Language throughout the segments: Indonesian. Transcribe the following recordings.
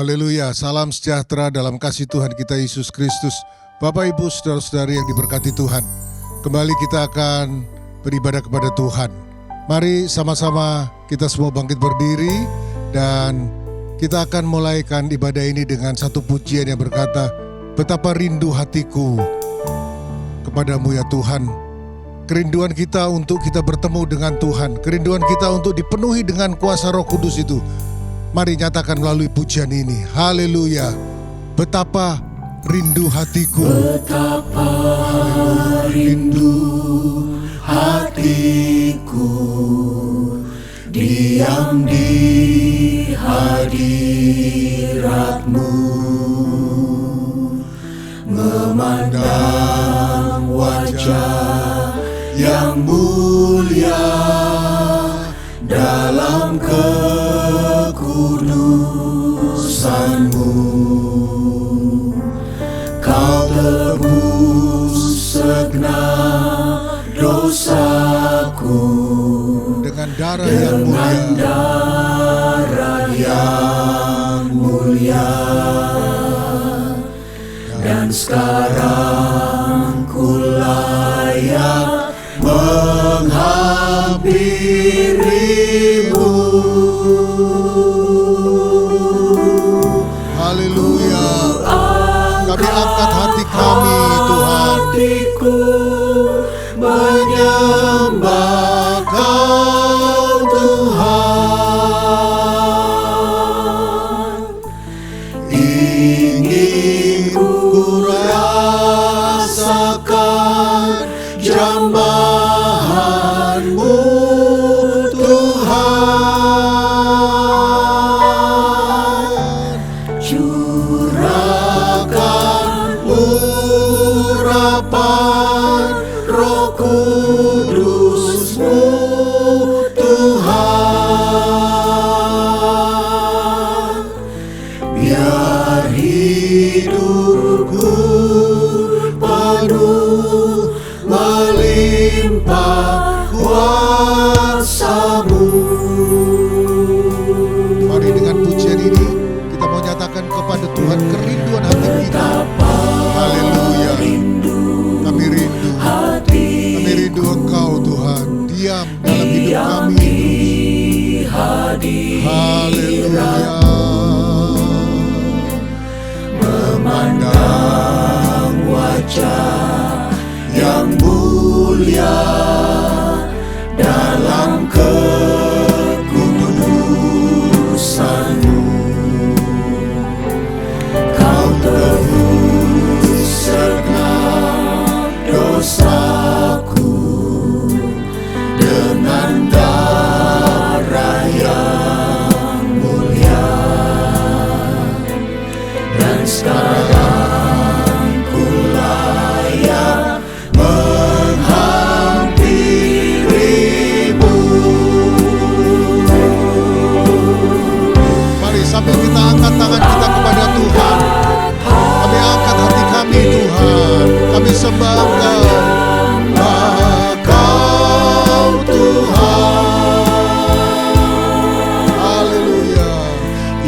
Haleluya, salam sejahtera dalam kasih Tuhan kita Yesus Kristus. Bapak Ibu saudara-saudari yang diberkati Tuhan, kembali kita akan beribadah kepada Tuhan. Mari sama-sama kita semua bangkit berdiri dan kita akan mulaikan ibadah ini dengan satu pujian yang berkata, betapa rindu hatiku kepadamu ya Tuhan. Kerinduan kita untuk kita bertemu dengan Tuhan, kerinduan kita untuk dipenuhi dengan kuasa Roh Kudus itu. Mari nyatakan melalui pujian ini. Haleluya. Betapa rindu hatiku. Betapa rindu hatiku diam di hadirat-Mu, memandang wajah yang mulia dalam kekudusan-Mu. Kau tebus segenap dosaku dengan darah yang mulia. Darah yang mulia. Dan sekarang ku layak menghampirimu. Haleluya. Kami angkat hati kami Tuhan. Hatiku menyembah Kau Tuhan. Ingin ku rasakan jambahan-Mu Tuhan. Curahkan urapan Roh Kudus-Mu Tuhan. Biar hidupku penuh melimpah kuasa-Mu. Mari dengan pujian ini kita mau nyatakan kepada Tuhan kerinduan hati kita. Haleluya. Kami rindu. Kami rindu Engkau Tuhan. Diam dalam hidup kami. Haleluya. Memandang wajah yang mulia dalam kekudusan-Mu. Kau tebus segenap dosaku dengan darah yang mulia. Dan sekarang ku layak menghampirimu. Mari sambil kita angkat tangan kita kepada Tuhan. Kami angkat hati kami Tuhan. Kami sembah Engkau. Kau Tuhan. Haleluya.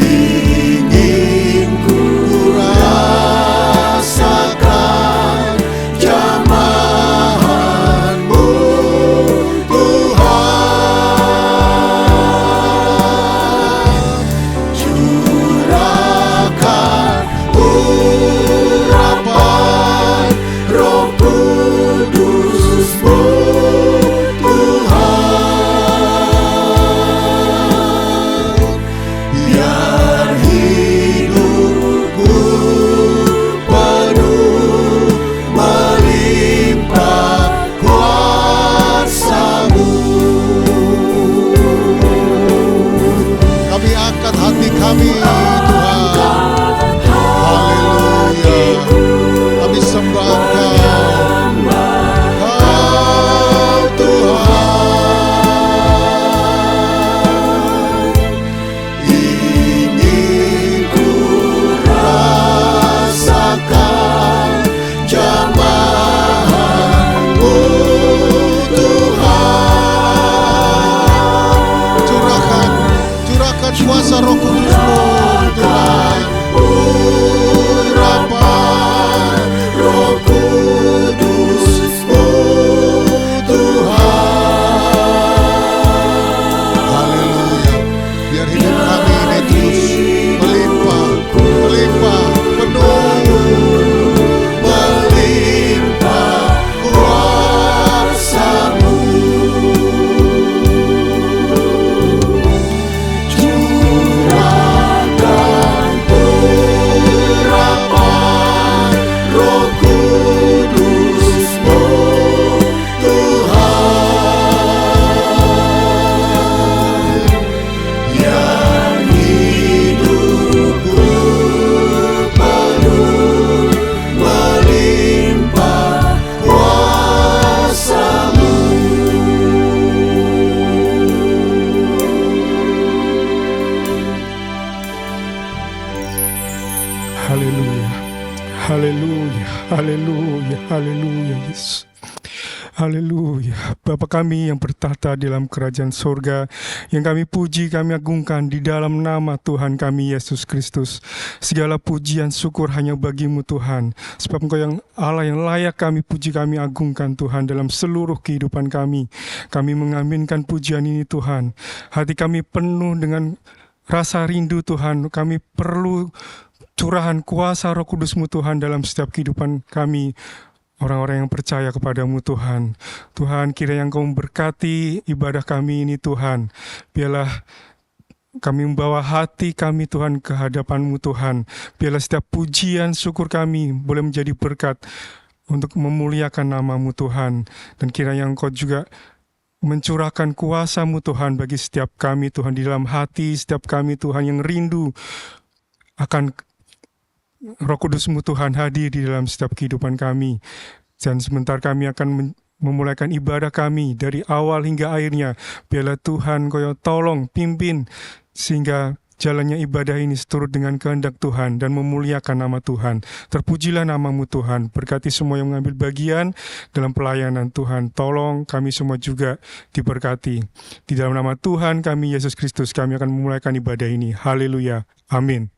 Ingin ku Haleluya, haleluya, haleluya, haleluya, Yesus. Haleluya. Bapa kami yang bertahta di dalam kerajaan surga, yang kami puji, kami agungkan di dalam nama Tuhan kami Yesus Kristus. Segala pujian syukur hanya bagi-Mu Tuhan, sebab Engkau yang Allah yang layak kami puji, kami agungkan Tuhan dalam seluruh kehidupan kami. Kami mengaminkan pujian ini Tuhan. Hati kami penuh dengan rasa rindu Tuhan, kami perlu curahan kuasa Roh Kudus-Mu Tuhan dalam setiap kehidupan kami, orang-orang yang percaya kepadamu Tuhan. Tuhan, kiranya Engkau memberkati ibadah kami ini Tuhan. Biarlah kami membawa hati kami Tuhan ke hadapan-Mu Tuhan. Biarlah setiap pujian syukur kami boleh menjadi berkat untuk memuliakan nama-Mu Tuhan. Dan kiranya Engkau juga mencurahkan kuasa-Mu Tuhan bagi setiap kami Tuhan, di dalam hati setiap kami Tuhan yang rindu akan Roh Kudus-Mu Tuhan hadir di dalam setiap kehidupan kami. Dan sebentar kami akan memulaikan ibadah kami dari awal hingga akhirnya. Biarlah Tuhan Kau tolong, pimpin, sehingga jalannya ibadah ini seturut dengan kehendak Tuhan dan memuliakan nama Tuhan. Terpujilah nama-Mu Tuhan. Berkati semua yang mengambil bagian dalam pelayanan Tuhan. Tolong kami semua juga diberkati. Di dalam nama Tuhan kami Yesus Kristus, kami akan memulaikan ibadah ini. Haleluya. Amin.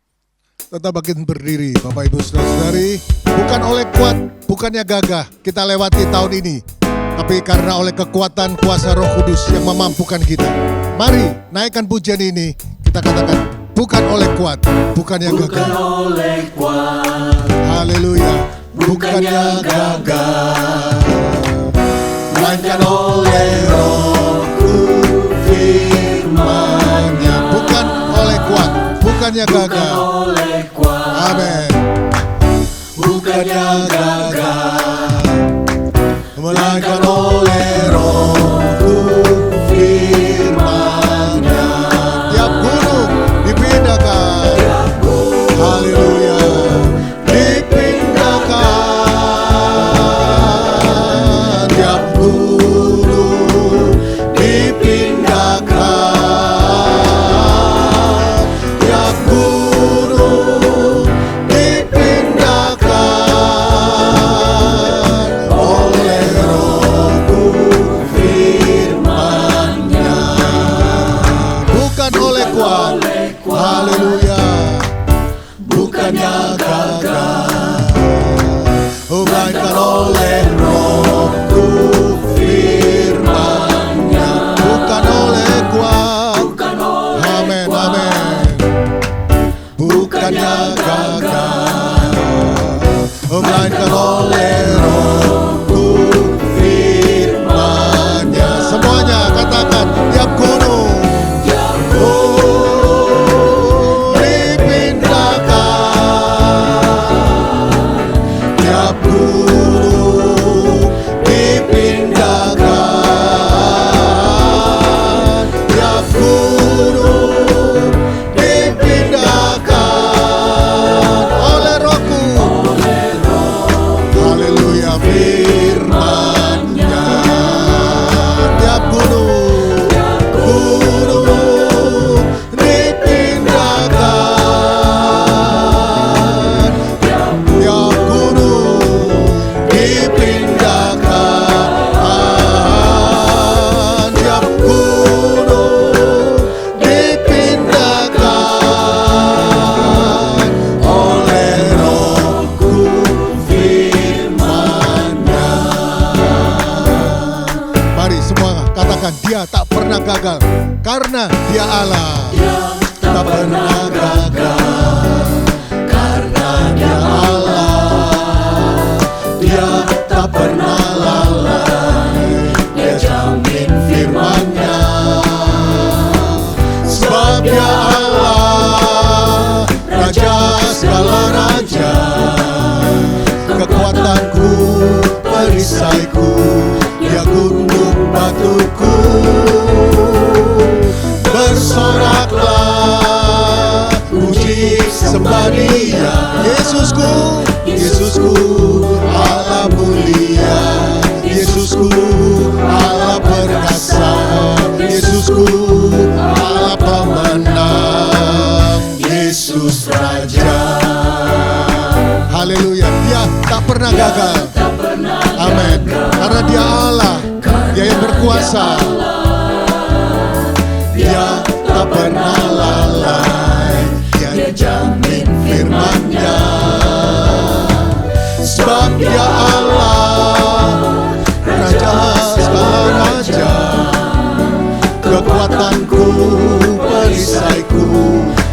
Tetap makin berdiri, Bapak Ibu Saudara-saudari. Bukan oleh kuat, bukannya gagah kita lewati tahun ini, tapi karena oleh kekuatan kuasa Roh Kudus yang memampukan kita. Mari naikkan pujian ini, kita katakan bukan oleh kuat, bukannya Bukan gagah. oleh kuat, Haleluya. bukannya gagah, melainkan oleh Roh-Ku firman-Nya. Bukan oleh kuat, bukannya Bukan gagah. oleh kuat, Amin. bukannya gagah, Melainkan oleh Roh-Ku firman-Nya. Tiap gunung dipindahkan. Haleluya. Dipindahkan. Tiap gunung dipindahkan. Tiap gunung dipindahkan oleh Roh-Ku firman-Nya. Bukan oleh kuat. Haleluya. bukannya gagah, Melainkan oleh Roh-Ku firman-Nya. Bukan oleh kuat. bukan oleh Amin, amin. Bukannya gagah, melainkan oleh Roh-Ku firman-Nya. Semuanya katakan, tiap gunung dipindahkan. Tiap gunung dipindahkan. Tiap gunung dipindahkan oleh Roh-Ku. Haleluya, firman-Nya. Tiap gunung dipindahkan. Tiap gunung dipindahkan. Tiap gunung dipindahkan oleh Roh-Ku firman-Nya. Mari semua katakan, Dia tak pernah gagal karena Dia Allah. Tak pernah gagal karena Dia Allah. Dia tak pernah lalai, Dia jamin firman-Nya. Sebab Dia Allah, Raja segala raja. Kekuatanku, perisaiku, Dia gunung batuku. Bersoraklah, puji sembah Dia. Yesusku, Yesusku, Allah mulia. Yesusku, Allah perkasa. Yesusku, Allah pemenang. Yesus Raja. Haleluya. Dia tak pernah gagal. Amin. Karena dia Allah, dia yang berkuasa. Dia tak pernah lalai. Dia jamin firman-Nya. Sebab dia Allah, Raja segala raja. Kekuatanku, perisaiku,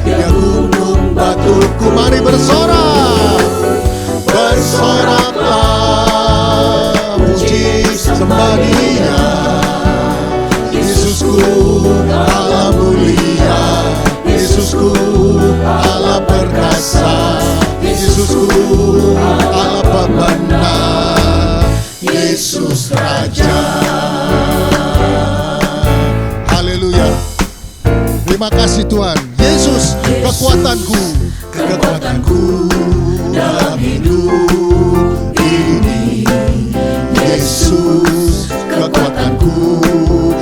dia gunung batuku. Mari bersorak, bersoraklah, puji sembah Dia. Yesusku Allah mulia, Yesusku Allah perkasa, Yesusku Allah pembenar, Yesus Raja. Haleluya. Terima kasih Tuhan. Yesus kekuatanku, kekuatanku dalam hidup ini. Yesus kekuatanku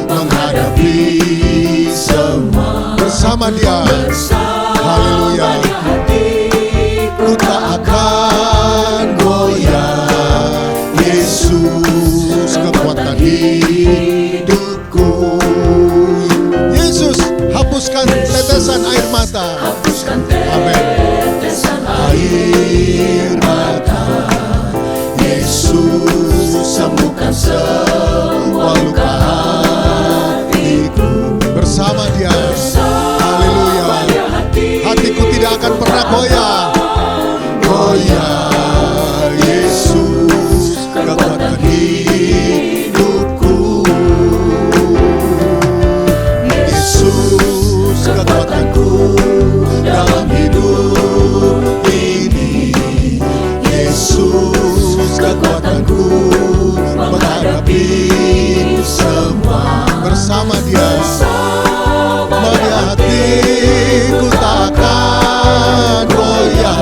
menghadapi semua. Bersama Dia. Haleluya. Ku tak akan goyah. Yesus kekuatan hidupku. Yesus hapuskan tetesan air mata. Amin. Air mata. Yesus sembuhkan semua luka hatiku. Bersama Dia. Haleluya. Hatiku tidak akan pernah goyah. Goyah. Yesus kekuatan hidupku. Yesus kekuatanku dalam hidup ini. Yesus kekuatanku menghadapi semua. Bersama Dia. Mari hatiku takkan goyah.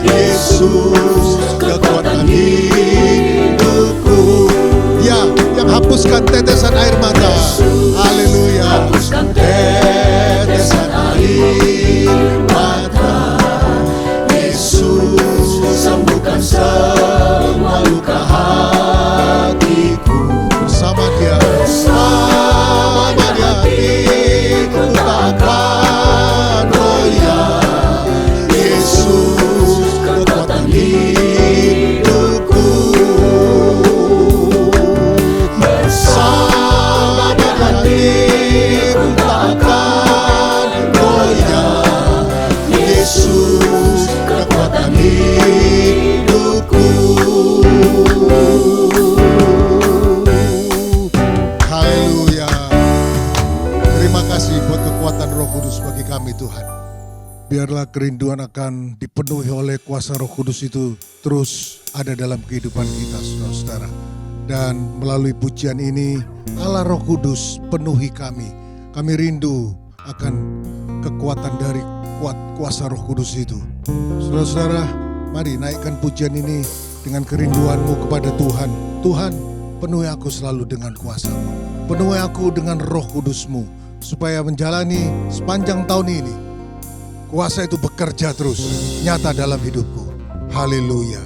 Yesus kekuatan hidupku. Ya, yang hapuskan tetesan air mata. Haleluya. Tetesan air mata. Yesus sembuhkan semua luka hatiku. Bersama Dia. Bersama Dia hatiku takkan goyah. Yesus kekuatan hidupku. Bersama Dia hatiku takkan goyah. Yesus kekuatan hidupku. Haleluya. Terima kasih buat kekuatan Roh Kudus bagi kami Tuhan. Biarlah kerinduan akan dipenuhi oleh kuasa Roh Kudus itu terus ada dalam kehidupan kita saudara-saudara. Dan melalui pujian ini Allah Roh Kudus penuhi kami. Kami rindu akan kekuatan dari kuasa Roh Kudus itu. Saudara-saudara, mari naikkan pujian ini dengan kerinduanmu kepada Tuhan. Tuhan, penuhi aku selalu dengan kuasa-Mu. Penuhi aku dengan Roh Kudus-Mu, supaya menjalani sepanjang tahun ini kuasa itu bekerja terus nyata dalam hidupku. Haleluya.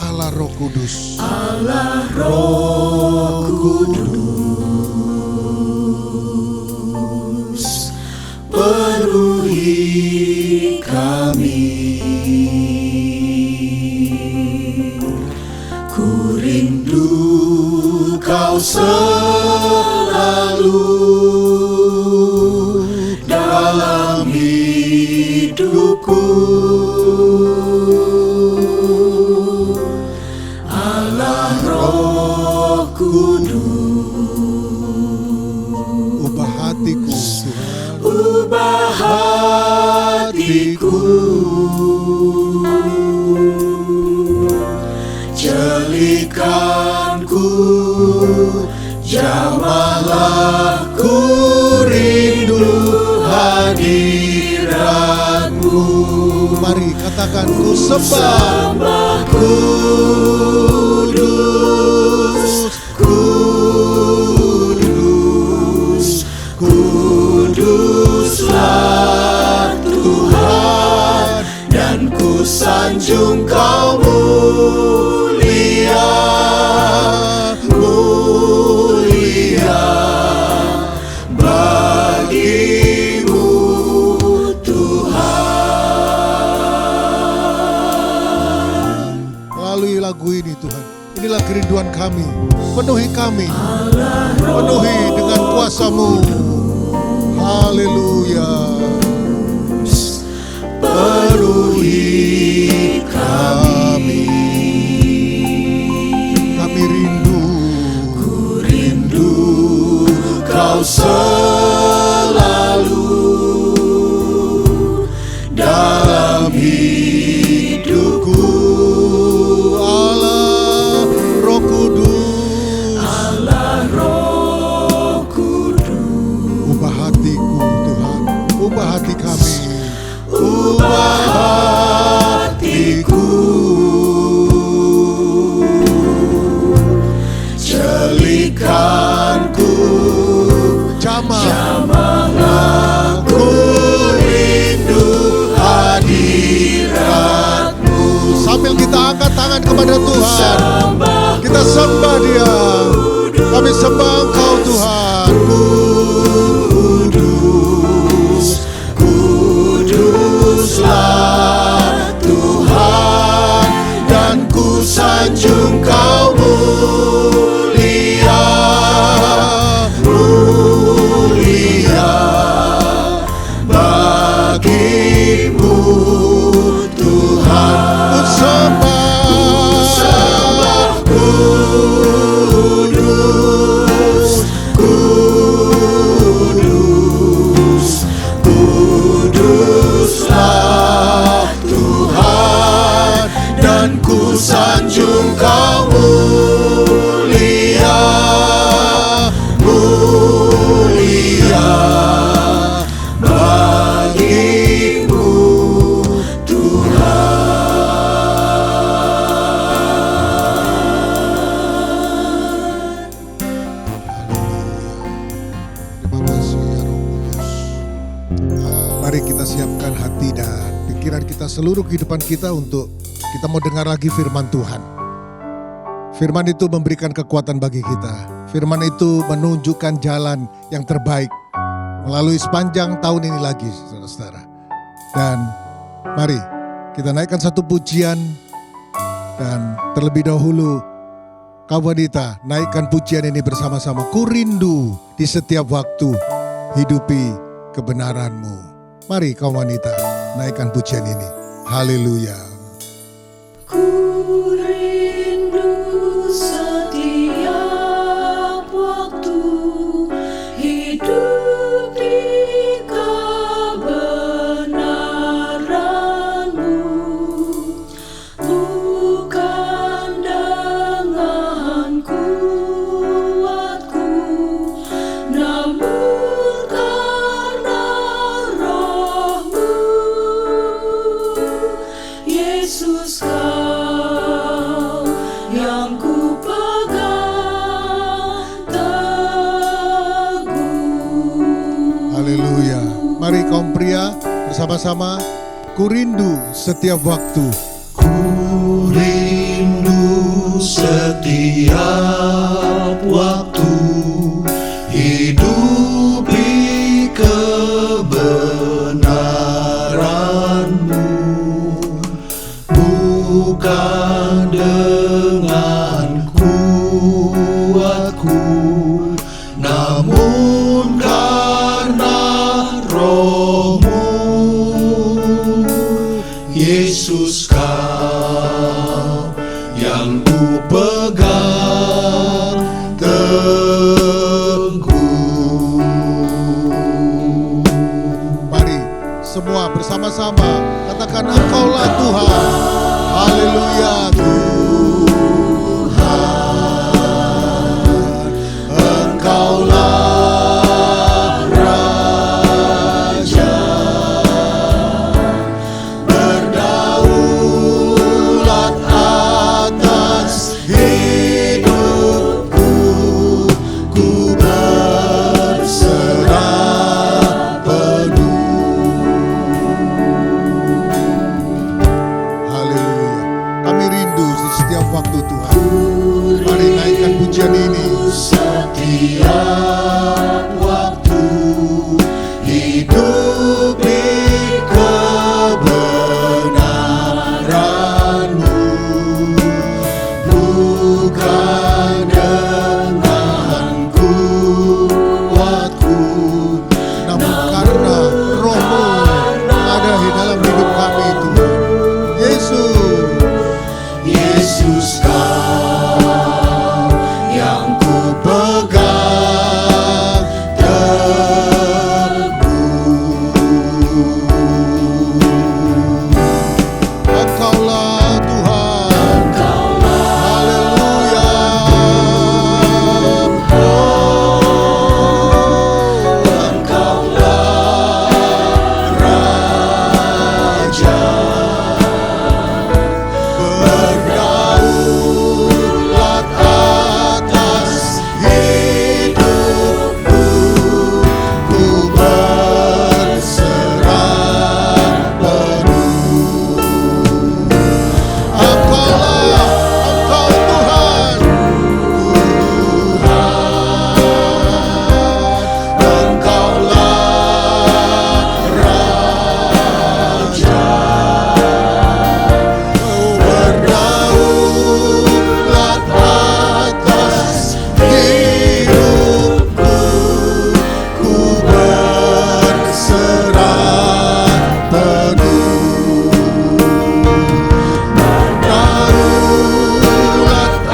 Allah Roh Kudus. Allah Roh Kudus, penuhi kami. Ku rindu Kau selalu dalam hidupku. Allah Roh Kudus, Ubah hatiku, ubah hatiku, jelikanku, jamahlah ku rindu hadirat-Mu. mari katakan ku sembah. Kudus, kudus, kuduslah Tuhan, dan ku sanjung Kau mulia, mulia bagimu Tuhan. Melalui lagu ini Tuhan, inilah kerinduan kami. Penuhi kami, penuhi dengan kuasa-Mu. Haleluya. Penuhi kami. Kami rindu, Ku rindu Kau selalu dalam hidupku. Allah Roh Kudus, Allah Roh Kudus, ubah hatiku Tuhan, ubah hati kami. ubah hatiku, jelikanku, jamah aku rindu hadirat-Mu. Sambil kita angkat tangan kepada Tuhan, Sembah kita sembah Dia. Kami sembah Engkau Tuhan. Kudus, Kuduslah Tuhan, dan ku sanjung Kau mulia, mulia bagimu Tuhan. Sembah Kudus, Kudus, Kuduslah Tuhan, dan ku sanjung Kau mulia, mulia bagimu Tuhan. Terima kasih ya Roh Kudus. Mari kita siapkan hati dan pikiran kita, seluruh kehidupan kita untuk kita mau dengar lagi firman Tuhan. Firman itu memberikan kekuatan bagi kita. Firman itu menunjukkan jalan yang terbaik melalui sepanjang tahun ini lagi, saudara-saudara. Dan mari kita naikkan satu pujian, dan terlebih dahulu kau wanita, naikkan pujian ini bersama-sama. Ku rindu di setiap waktu hidupi kebenaran-Mu. Mari kau wanita, naikkan pujian ini. Haleluya. Ku rindu setiap waktu hidup di kebenaran-Mu, bukan dengan kuatku, namun karena Roh-Mu. Yesus, Kau yang ku pegang teguh. Haleluya. Mari kaum pria bersama-sama. Ku rindu setiap waktu. Ku rindu setiap waktu hidup di kebenaran-Mu, bukan dengan kuatku, namun karena Roh-Mu. Yesus, Kau yang ku pegang teguh. Mari semua bersama-sama katakan, Engkaulah Tuhan. Haleluya. Tuhan, Engkaulah Raja, berdaulat atas hidupku. Ku berserah penuh. Yesus Kau yang ku pegang teguh. Engkaulah Tuhan. Haleluya. Berdaulat atas hidupku, ku berserah penuh. Engkau Tuhan. Engkaulah Raja, berdaulat atas hidupku, ku berserah penuh. Berdaulat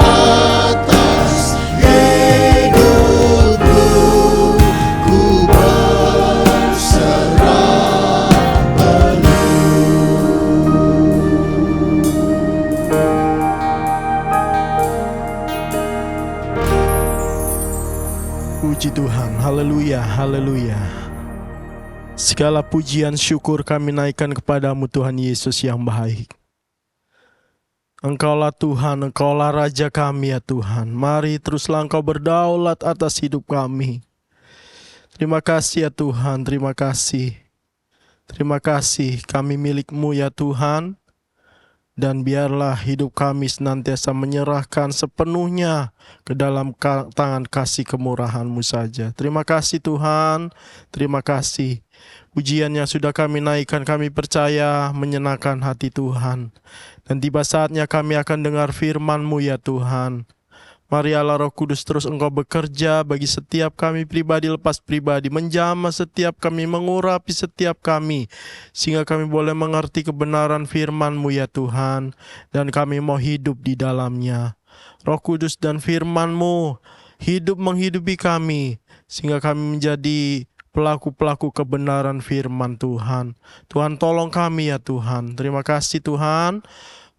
atas hidupku, ku berserah Puji Tuhan, haleluya, haleluya. Segala pujian syukur kami naikkan kepadamu Tuhan Yesus yang baik. Engkaulah Tuhan, Engkaulah Raja kami ya Tuhan. Mari teruslah Engkau berdaulat atas hidup kami. Terima kasih ya Tuhan, terima kasih. Terima kasih kami milik-Mu ya Tuhan. Dan biarlah hidup kami senantiasa menyerahkan sepenuhnya ke dalam tangan kasih kemurahan-Mu saja. Terima kasih Tuhan, terima kasih. Pujian yang sudah kami naikkan kami percaya menyenangkan hati Tuhan. Dan tiba saatnya kami akan dengar firman-Mu ya Tuhan. Mari Allah Roh Kudus terus Engkau bekerja bagi setiap kami pribadi lepas pribadi, menjamah setiap kami, mengurapi setiap kami, sehingga kami boleh mengerti kebenaran firman-Mu ya Tuhan, dan kami mau hidup di dalamnya. Roh Kudus dan firman-Mu hidup menghidupi kami, sehingga kami menjadi pelaku-pelaku kebenaran firman Tuhan. Tuhan tolong kami ya Tuhan. Terima kasih Tuhan.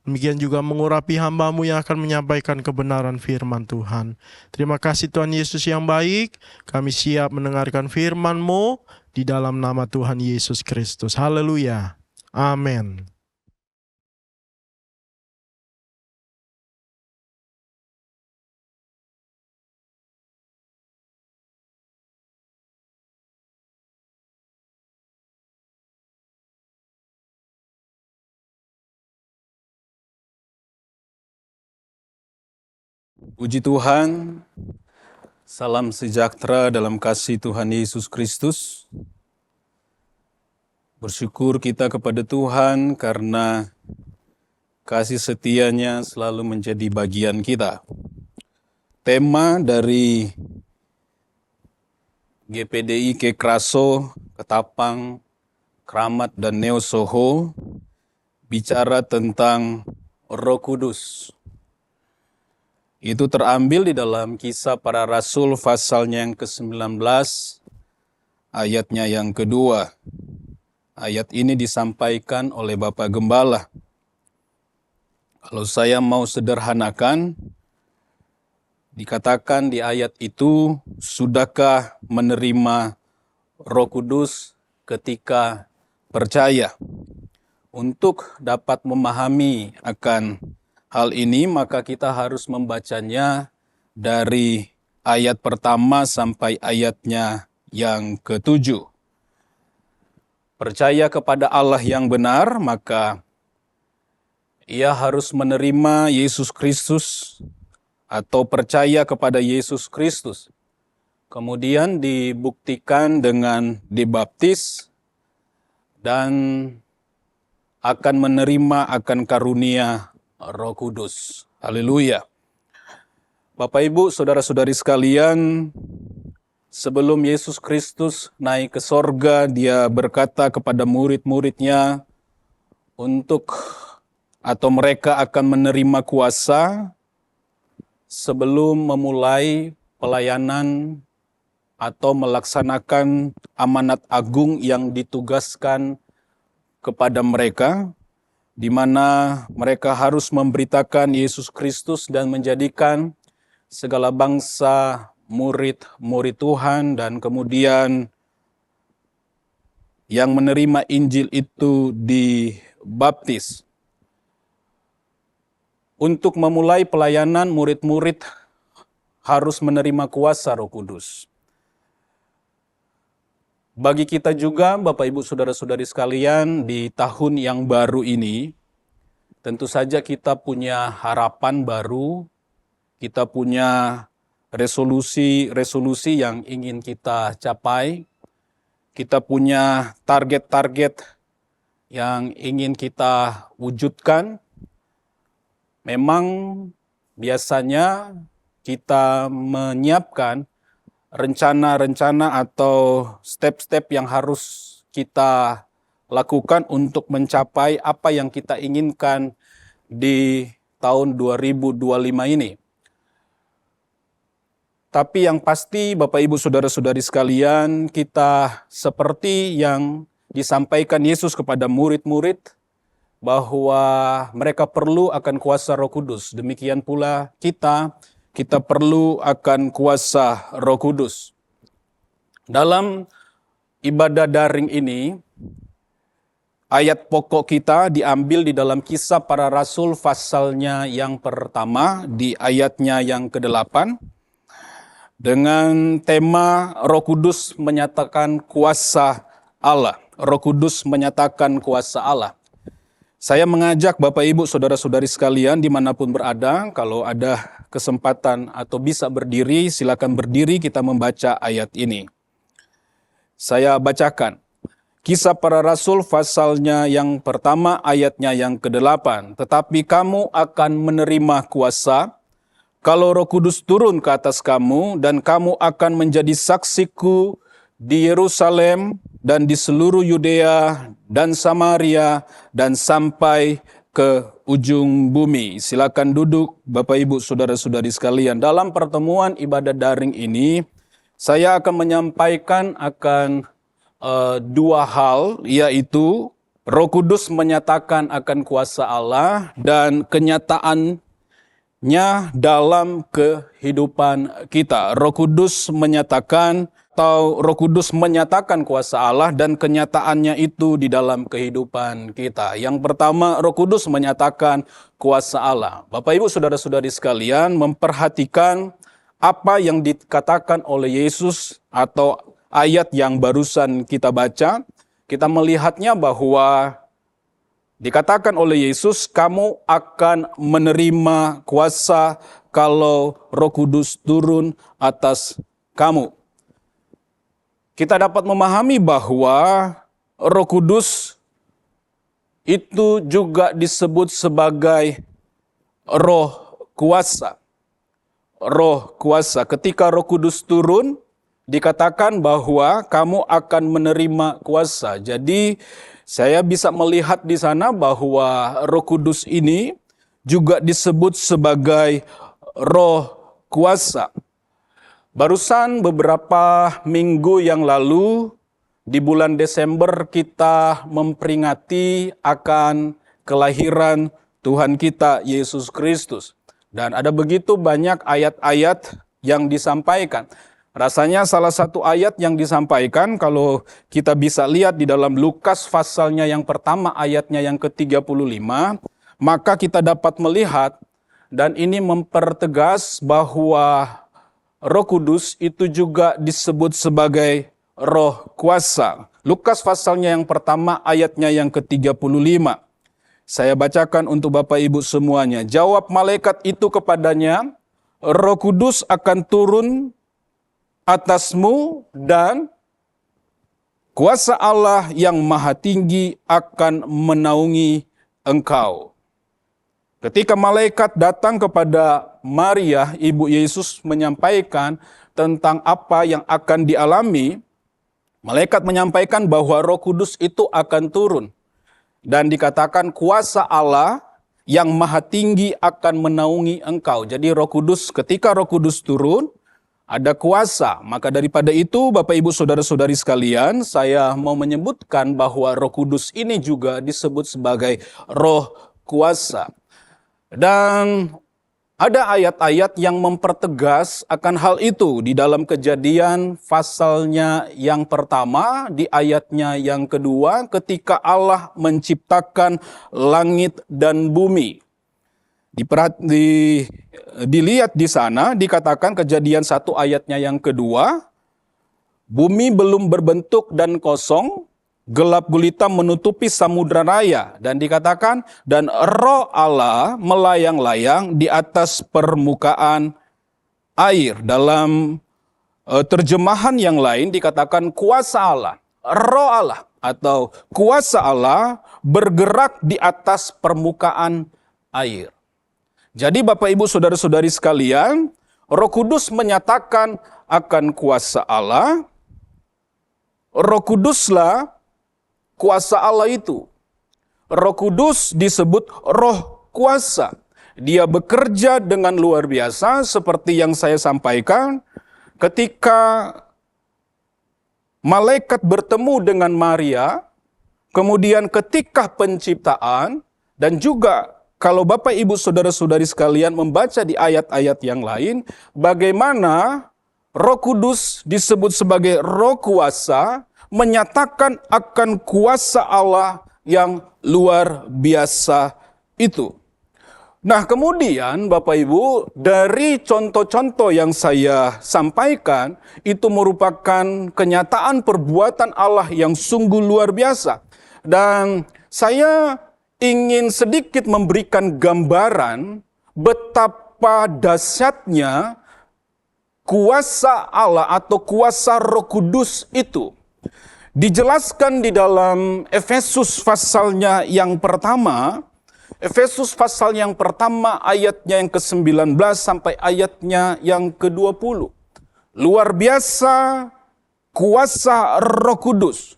Demikian juga mengurapi hamba-Mu yang akan menyampaikan kebenaran firman Tuhan. Terima kasih Tuhan Yesus yang baik. Kami siap mendengarkan firman-Mu di dalam nama Tuhan Yesus Kristus. Haleluya. Amin. Puji Tuhan, salam sejahtera dalam kasih Tuhan Yesus Kristus. Bersyukur kita kepada Tuhan karena kasih setia-Nya selalu menjadi bagian kita. Tema dari GPDI Kekraso, Ketapang, Kramat, dan Neo Soho bicara tentang Roh Kudus. Itu terambil di dalam Kisah Para Rasul pasalnya yang ke-19, ayatnya yang kedua. Ayat ini disampaikan oleh Bapak Gembala. Kalau saya mau sederhanakan, dikatakan di ayat itu, sudahkah menerima Roh Kudus ketika percaya? Untuk dapat memahami akan hal ini, maka kita harus membacanya dari ayat pertama sampai ayatnya yang ke-7. Percaya kepada Allah yang benar, maka ia harus menerima Yesus Kristus atau percaya kepada Yesus Kristus. Kemudian dibuktikan dengan dibaptis dan akan menerima akan karunia Roh Kudus. Haleluya. Bapak Ibu, saudara-saudari sekalian, sebelum Yesus Kristus naik ke sorga, dia berkata kepada murid-muridnya untuk atau mereka akan menerima kuasa sebelum memulai pelayanan atau melaksanakan amanat agung yang ditugaskan kepada mereka, di mana mereka harus memberitakan Yesus Kristus dan menjadikan segala bangsa murid-murid Tuhan, dan kemudian yang menerima Injil itu dibaptis. Untuk memulai pelayanan, murid-murid harus menerima kuasa Roh Kudus. Bagi kita juga, Bapak Ibu Saudara-saudari sekalian, di tahun yang baru ini, tentu saja kita punya harapan baru, kita punya resolusi-resolusi yang ingin kita capai, kita punya target-target yang ingin kita wujudkan. Memang biasanya kita menyiapkan rencana-rencana atau step-step yang harus kita lakukan untuk mencapai apa yang kita inginkan di tahun 2025 ini. Tapi yang pasti Bapak Ibu Saudara-saudari sekalian, kita seperti yang disampaikan Yesus kepada murid-murid, bahwa mereka perlu akan kuasa Roh Kudus. Demikian pula kita perlu akan kuasa Roh Kudus. Dalam ibadah daring ini, ayat pokok kita diambil di dalam Kisah Para Rasul pasalnya yang pertama, di ayatnya yang ke-8, dengan tema Roh Kudus menyatakan kuasa Allah. Roh Kudus menyatakan kuasa Allah. Saya mengajak Bapak Ibu Saudara-saudari sekalian dimanapun berada, kalau ada kesempatan atau bisa berdiri, silakan berdiri, kita membaca ayat ini. Saya bacakan. Kisah Para Rasul pasalnya yang pertama ayatnya yang ke-8. Tetapi kamu akan menerima kuasa kalau Roh Kudus turun ke atas kamu, dan kamu akan menjadi saksiku di Yerusalem dan di seluruh Yudea dan Samaria dan sampai ke ujung bumi. Silakan duduk Bapak Ibu Saudara-saudari sekalian. Dalam pertemuan ibadah daring ini, saya akan menyampaikan akan dua hal, yaitu Roh Kudus menyatakan akan kuasa Allah dan kenyataannya dalam kehidupan kita. Roh Kudus menyatakan kuasa Allah dan kenyataannya itu di dalam kehidupan kita. Yang pertama, Roh Kudus menyatakan kuasa Allah. Bapak Ibu Saudara-saudari sekalian, memperhatikan apa yang dikatakan oleh Yesus atau ayat yang barusan kita baca, kita melihatnya bahwa dikatakan oleh Yesus, kamu akan menerima kuasa kalau Roh Kudus turun atas kamu. Kita dapat memahami bahwa Roh Kudus itu juga disebut sebagai roh kuasa. Roh kuasa. Ketika Roh Kudus turun, dikatakan bahwa kamu akan menerima kuasa. Jadi saya bisa melihat di sana bahwa Roh Kudus ini juga disebut sebagai roh kuasa. Barusan beberapa minggu yang lalu, di bulan Desember kita memperingati akan kelahiran Tuhan kita Yesus Kristus. Dan ada begitu banyak ayat-ayat yang disampaikan. Rasanya salah satu ayat yang disampaikan, kalau kita bisa lihat di dalam Lukas pasalnya yang pertama ayatnya yang ke-35, maka kita dapat melihat, dan ini mempertegas bahwa Roh Kudus itu juga disebut sebagai roh kuasa. Lukas pasalnya yang pertama ayatnya yang ke-35. Saya bacakan untuk Bapak Ibu semuanya. Jawab malaikat itu kepadanya, Roh Kudus akan turun atasmu dan kuasa Allah yang maha tinggi akan menaungi engkau. Ketika malaikat datang kepada Maria, ibu Yesus, menyampaikan tentang apa yang akan dialami, malaikat menyampaikan bahwa Roh Kudus itu akan turun. Dan dikatakan kuasa Allah yang maha tinggi akan menaungi engkau. Jadi Roh Kudus, ketika Roh Kudus turun, ada kuasa. Maka daripada itu, Bapak Ibu Saudara-saudari sekalian, saya mau menyebutkan bahwa Roh Kudus ini juga disebut sebagai Roh kuasa. Dan ada ayat-ayat yang mempertegas akan hal itu di dalam Kejadian pasalnya yang pertama, di ayatnya yang kedua, ketika Allah menciptakan langit dan bumi. Dilihat di sana, dikatakan Kejadian 1 ayatnya yang kedua, bumi belum berbentuk dan kosong, gelap gulita menutupi samudra raya. Dan dikatakan, dan Roh Allah melayang-layang di atas permukaan air. Dalam terjemahan yang lain dikatakan kuasa Allah, Roh Allah atau kuasa Allah bergerak di atas permukaan air. Jadi Bapak Ibu Saudara-saudari sekalian, Roh Kudus menyatakan akan kuasa Allah. Roh Kuduslah kuasa Allah itu. Roh Kudus disebut roh kuasa. Dia bekerja dengan luar biasa seperti yang saya sampaikan ketika malaikat bertemu dengan Maria, kemudian ketika penciptaan, dan juga kalau Bapak Ibu Saudara-saudari sekalian membaca di ayat-ayat yang lain, bagaimana Roh Kudus disebut sebagai roh kuasa, menyatakan akan kuasa Allah yang luar biasa itu. Nah, kemudian Bapak Ibu, dari contoh-contoh yang saya sampaikan, itu merupakan kenyataan perbuatan Allah yang sungguh luar biasa. Dan saya ingin sedikit memberikan gambaran betapa dahsyatnya kuasa Allah atau kuasa Roh Kudus itu. Dijelaskan di dalam Efesus pasalnya yang pertama, Efesus pasal yang pertama ayatnya yang ke-19 sampai ayatnya yang ke-20. Luar biasa kuasa Roh Kudus.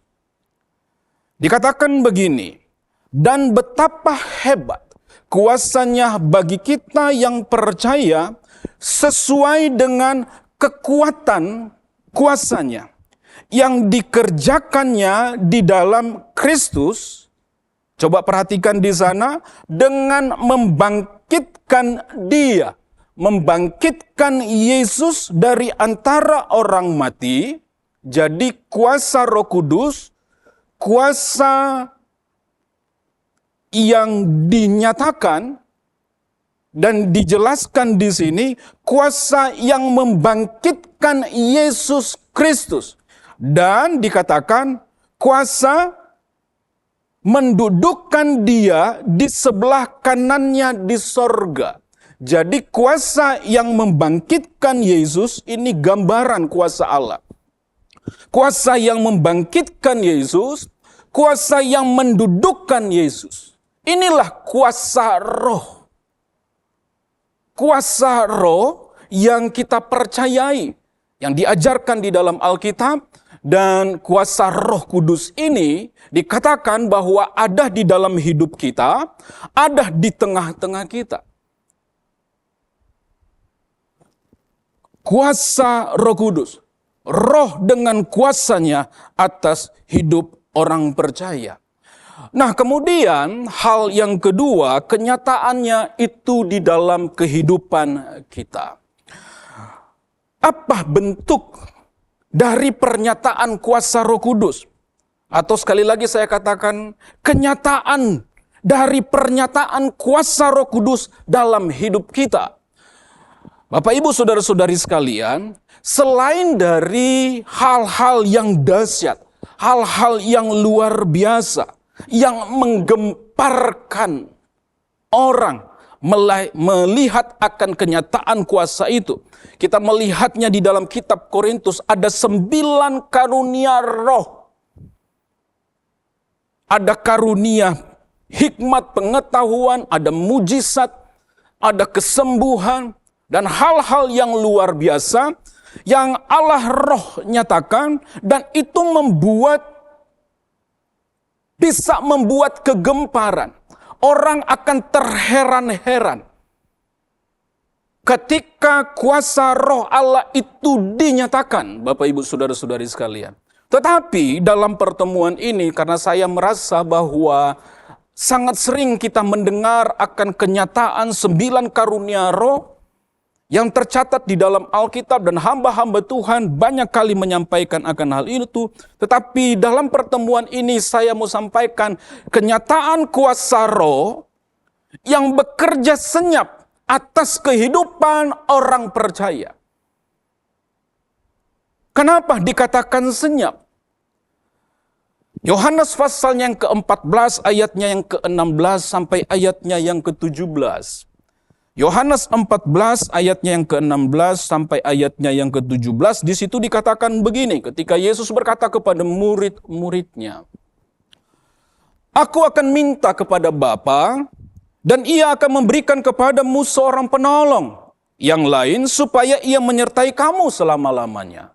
Dikatakan begini, dan betapa hebat kuasanya bagi kita yang percaya sesuai dengan kekuatan kuasanya yang dikerjakannya di dalam Kristus. Coba perhatikan di sana, dengan membangkitkan dia, membangkitkan Yesus dari antara orang mati. Jadi kuasa Roh Kudus, kuasa yang dinyatakan dan dijelaskan di sini, kuasa yang membangkitkan Yesus Kristus. Dan dikatakan kuasa mendudukkan dia di sebelah kanannya di sorga. Jadi kuasa yang membangkitkan Yesus ini gambaran kuasa Allah. Kuasa yang membangkitkan Yesus, kuasa yang mendudukkan Yesus. Inilah kuasa roh. Kuasa roh yang kita percayai, yang diajarkan di dalam Alkitab. Dan kuasa Roh Kudus ini dikatakan bahwa ada di dalam hidup kita, ada di tengah-tengah kita. Kuasa Roh Kudus, roh dengan kuasanya atas hidup orang percaya. Nah, kemudian hal yang kedua, kenyataannya itu di dalam kehidupan kita. Apa bentuk dari pernyataan kuasa Roh Kudus? Atau sekali lagi saya katakan, kenyataan dari pernyataan kuasa Roh Kudus dalam hidup kita. Bapak Ibu Saudara-saudari sekalian, selain dari hal-hal yang dahsyat, hal-hal yang luar biasa, yang menggemparkan orang melihat akan kenyataan kuasa itu. Kita melihatnya di dalam kitab Korintus, ada 9 karunia roh. Ada karunia hikmat pengetahuan, ada mujizat, ada kesembuhan, dan hal-hal yang luar biasa yang Allah roh nyatakan, dan itu bisa membuat kegemparan. orang akan terheran-heran ketika kuasa Roh Allah itu dinyatakan, Bapak Ibu Saudara-saudari sekalian. Tetapi dalam pertemuan ini, karena saya merasa bahwa sangat sering kita mendengar akan kenyataan 9 karunia Roh yang tercatat di dalam Alkitab, dan hamba-hamba Tuhan banyak kali menyampaikan akan hal itu. Tetapi dalam pertemuan ini saya mau sampaikan kenyataan kuasa Roh yang bekerja senyap atas kehidupan orang percaya. Kenapa dikatakan senyap? Yohanes pasal yang ke-14 ayatnya yang ke-16 sampai ayatnya yang ke-17. Yohanes 14 ayatnya yang ke-16 sampai ayatnya yang ke-17. Di situ dikatakan begini, ketika Yesus berkata kepada murid-muridnya, "Aku akan minta kepada Bapa, dan Ia akan memberikan kepadamu seorang penolong yang lain supaya Ia menyertai kamu selama-lamanya."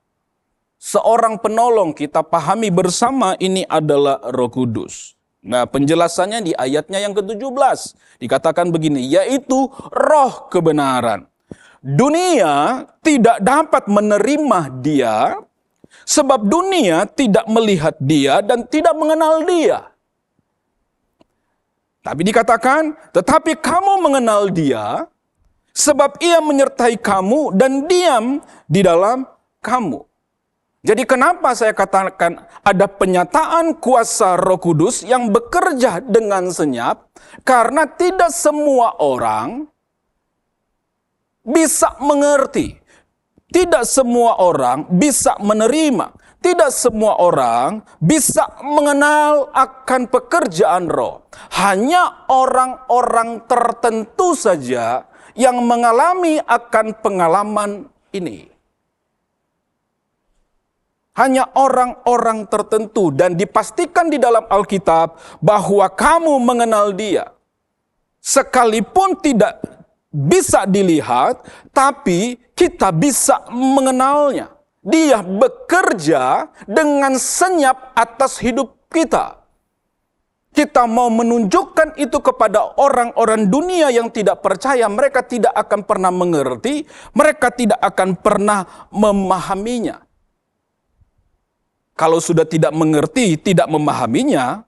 Seorang penolong, kita pahami bersama, ini adalah Roh Kudus. Nah, penjelasannya di ayatnya yang ke-17. Dikatakan begini, yaitu Roh kebenaran. Dunia tidak dapat menerima Dia, sebab dunia tidak melihat Dia dan tidak mengenal Dia. Tapi dikatakan, tetapi kamu mengenal Dia, sebab Ia menyertai kamu dan diam di dalam kamu. Jadi kenapa saya katakan ada penyataan kuasa Roh Kudus yang bekerja dengan senyap? Karena tidak semua orang bisa mengerti. Tidak semua orang bisa menerima. Tidak semua orang bisa mengenal akan pekerjaan Roh. Hanya orang-orang tertentu saja yang mengalami akan pengalaman ini. Hanya orang-orang tertentu, dan dipastikan di dalam Alkitab bahwa kamu mengenal Dia. Sekalipun tidak bisa dilihat, tapi kita bisa mengenalnya. Dia bekerja dengan senyap atas hidup kita. Kita mau menunjukkan itu kepada orang-orang dunia yang tidak percaya, mereka tidak akan pernah mengerti, mereka tidak akan pernah memahaminya. Kalau sudah tidak mengerti, tidak memahaminya,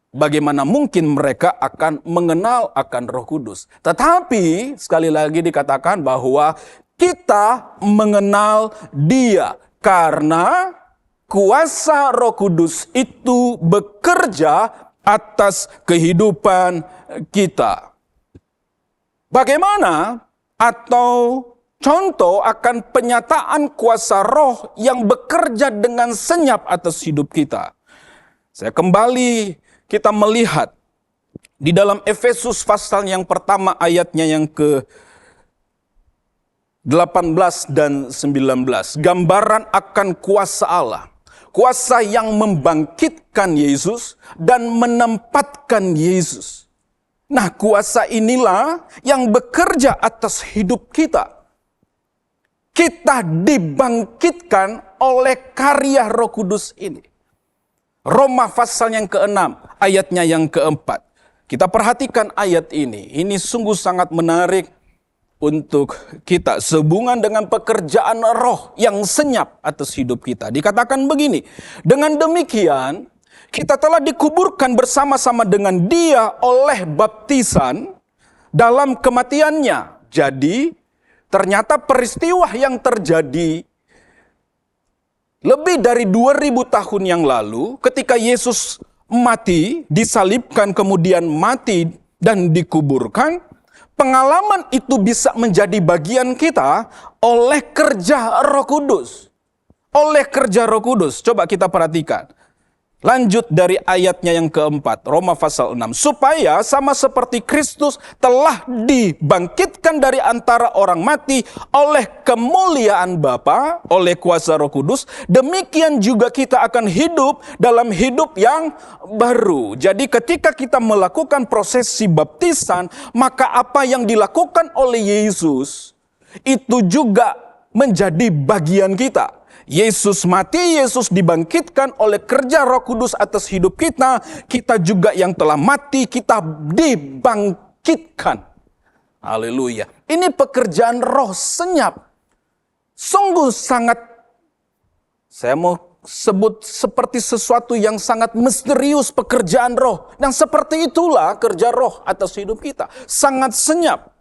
bagaimana mungkin mereka akan mengenal akan Roh Kudus? Tetapi sekali lagi dikatakan bahwa kita mengenal Dia karena kuasa Roh Kudus itu bekerja atas kehidupan kita. Bagaimana atau contoh akan penyataan kuasa Roh yang bekerja dengan senyap atas hidup kita? Saya kembali, kita melihat di dalam Efesus pasal yang pertama ayatnya yang ke-18 dan 19. Gambaran akan kuasa Allah. Kuasa yang membangkitkan Yesus dan menempatkan Yesus. Nah, kuasa inilah yang bekerja atas hidup kita. Kita dibangkitkan oleh karya Roh Kudus ini. Roma pasal yang ke-6, ayatnya yang ke-4. Kita perhatikan ayat ini. Ini sungguh sangat menarik untuk kita. Sehubungan dengan pekerjaan Roh yang senyap atas hidup kita. Dikatakan begini, dengan demikian kita telah dikuburkan bersama-sama dengan Dia oleh baptisan dalam kematiannya. Jadi, ternyata peristiwa yang terjadi lebih dari 2000 tahun yang lalu ketika Yesus mati, disalibkan, kemudian mati dan dikuburkan, pengalaman itu bisa menjadi bagian kita oleh kerja Roh Kudus. Oleh kerja Roh Kudus. Coba kita perhatikan. Lanjut dari ayatnya yang ke-4, Roma pasal 6. Supaya sama seperti Kristus telah dibangkitkan dari antara orang mati oleh kemuliaan Bapa, oleh kuasa Roh Kudus, demikian juga kita akan hidup dalam hidup yang baru. Jadi ketika kita melakukan prosesi baptisan, maka apa yang dilakukan oleh Yesus itu juga menjadi bagian kita. Yesus mati, Yesus dibangkitkan oleh kerja Roh Kudus atas hidup kita. Kita juga yang telah mati, kita dibangkitkan. Haleluya. Ini pekerjaan roh senyap. Sungguh sangat, saya mau sebut seperti sesuatu yang sangat misterius pekerjaan roh. Dan seperti itulah kerja roh atas hidup kita. Sangat senyap.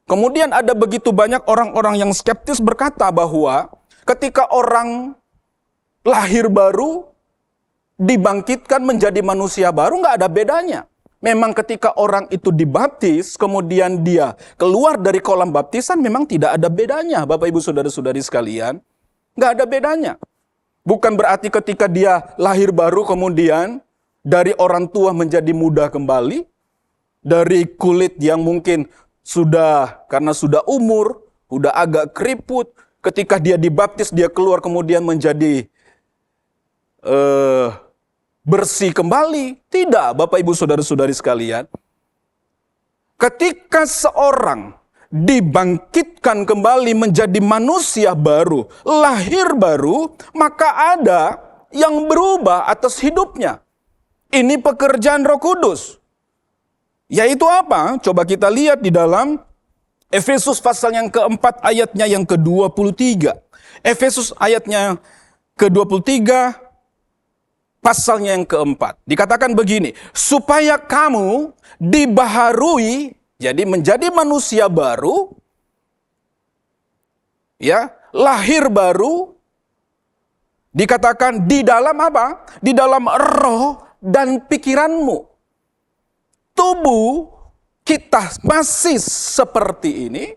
Kemudian ada begitu banyak orang-orang yang skeptis berkata bahwa ketika orang lahir baru, dibangkitkan menjadi manusia baru, nggak ada bedanya. Memang ketika orang itu dibaptis, kemudian dia keluar dari kolam baptisan, memang tidak ada bedanya. Bapak Ibu Saudara-saudari sekalian, nggak ada bedanya. Bukan berarti ketika dia lahir baru kemudian dari orang tua menjadi muda kembali, dari kulit yang mungkin karena sudah umur, udah agak keriput, ketika dia dibaptis dia keluar kemudian menjadi bersih kembali. Tidak, Bapak Ibu Saudara-saudari sekalian. Ketika seorang dibangkitkan kembali menjadi manusia baru, lahir baru, maka ada yang berubah atas hidupnya. Ini pekerjaan Roh Kudus. Yaitu apa? Coba kita lihat di dalam Efesus pasal yang keempat ayatnya yang ke-23. Efesus ayatnya ke-23 pasalnya yang keempat. Dikatakan begini, supaya kamu dibaharui, jadi menjadi manusia baru, ya, lahir baru, dikatakan di dalam apa? Di dalam roh dan pikiranmu. Tubuh kita masih seperti ini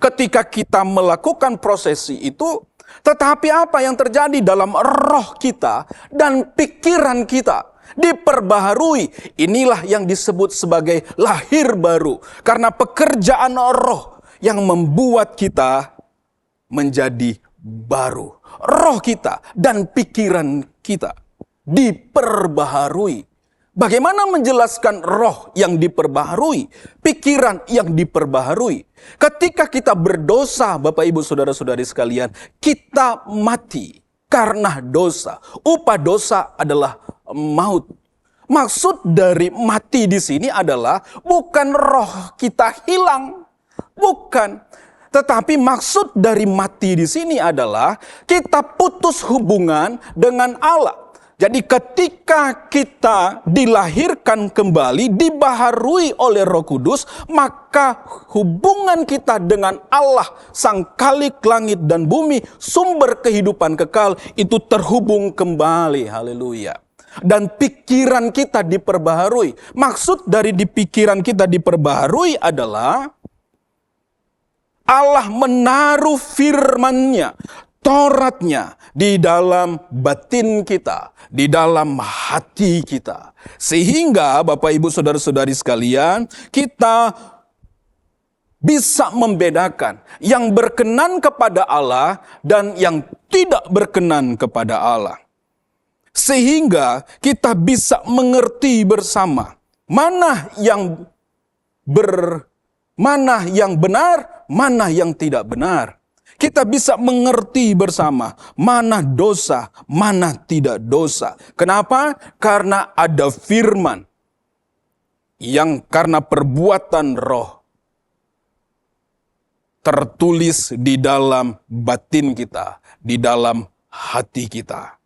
ketika kita melakukan prosesi itu, tetapi apa yang terjadi dalam roh kita dan pikiran kita diperbaharui. Inilah yang disebut sebagai lahir baru. Karena pekerjaan roh yang membuat kita menjadi baru. Roh kita dan pikiran kita diperbaharui. Bagaimana menjelaskan roh yang diperbaharui, pikiran yang diperbaharui? Ketika kita berdosa, Bapak Ibu Saudara-saudari sekalian, kita mati karena dosa. Upah dosa adalah maut. Maksud dari mati di sini adalah bukan roh kita hilang, bukan. Tetapi maksud dari mati di sini adalah kita putus hubungan dengan Allah. Jadi ketika kita dilahirkan kembali, dibaharui oleh Roh Kudus, maka hubungan kita dengan Allah, Sang Khalik langit dan bumi, sumber kehidupan kekal, itu terhubung kembali. Haleluya. Dan pikiran kita diperbaharui. Maksud dari di pikiran kita diperbaharui adalah Allah menaruh firman-Nya, Tauratnya di dalam batin kita, di dalam hati kita. Sehingga Bapak Ibu Saudara-saudari sekalian, kita bisa membedakan yang berkenan kepada Allah dan yang tidak berkenan kepada Allah. Sehingga kita bisa mengerti bersama mana yang benar, mana yang tidak benar. Kita bisa mengerti bersama mana dosa, mana tidak dosa. Kenapa? Karena ada firman yang karena perbuatan roh tertulis di dalam batin kita, di dalam hati kita.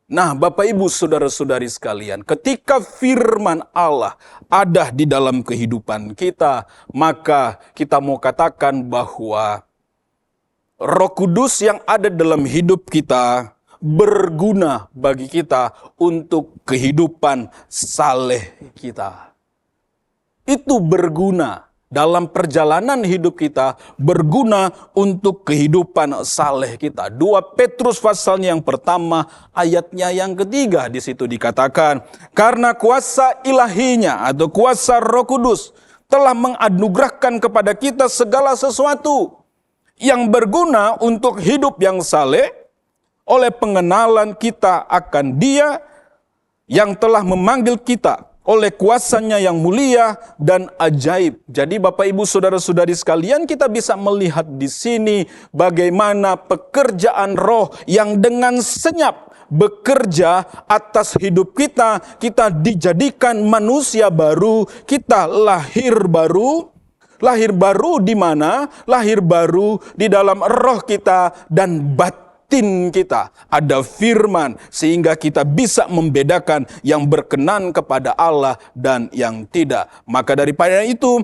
Nah, Bapak Ibu Saudara-saudari sekalian, ketika firman Allah ada di dalam kehidupan kita, maka kita mau katakan bahwa Roh Kudus yang ada dalam hidup kita berguna bagi kita untuk kehidupan saleh kita. Itu berguna dalam perjalanan hidup kita, berguna untuk kehidupan saleh kita. 2 Petrus pasalnya yang pertama, ayatnya yang ketiga, di situ dikatakan, karena kuasa ilahinya atau kuasa Roh Kudus telah menganugerahkan kepada kita segala sesuatu yang berguna untuk hidup yang saleh oleh pengenalan kita akan Dia yang telah memanggil kita oleh kuasanya yang mulia dan ajaib. Jadi Bapak Ibu Saudara-saudari sekalian, kita bisa melihat di sini bagaimana pekerjaan roh yang dengan senyap bekerja atas hidup kita. Kita dijadikan manusia baru, kita lahir baru. Lahir baru di mana? Lahir baru di dalam roh kita dan batin kita. Ada firman sehingga kita bisa membedakan yang berkenan kepada Allah dan yang tidak. Maka daripada itu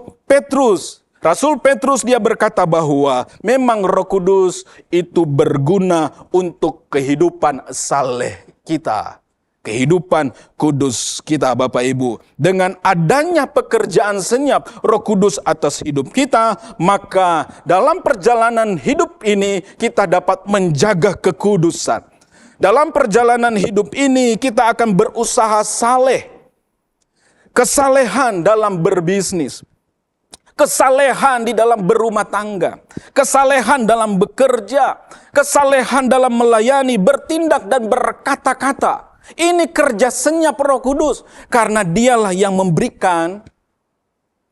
Rasul Petrus dia berkata bahwa memang Roh Kudus itu berguna untuk kehidupan saleh kita. Kehidupan kudus kita Bapak Ibu. Dengan adanya pekerjaan senyap Roh Kudus atas hidup kita, maka dalam perjalanan hidup ini kita dapat menjaga kekudusan. Dalam perjalanan hidup ini kita akan berusaha saleh. Kesalehan dalam berbisnis. Kesalehan di dalam berumah tangga. Kesalehan dalam bekerja. Kesalehan dalam melayani, bertindak dan berkata-kata. Ini kerja senyap Roh Kudus, karena dialah yang memberikan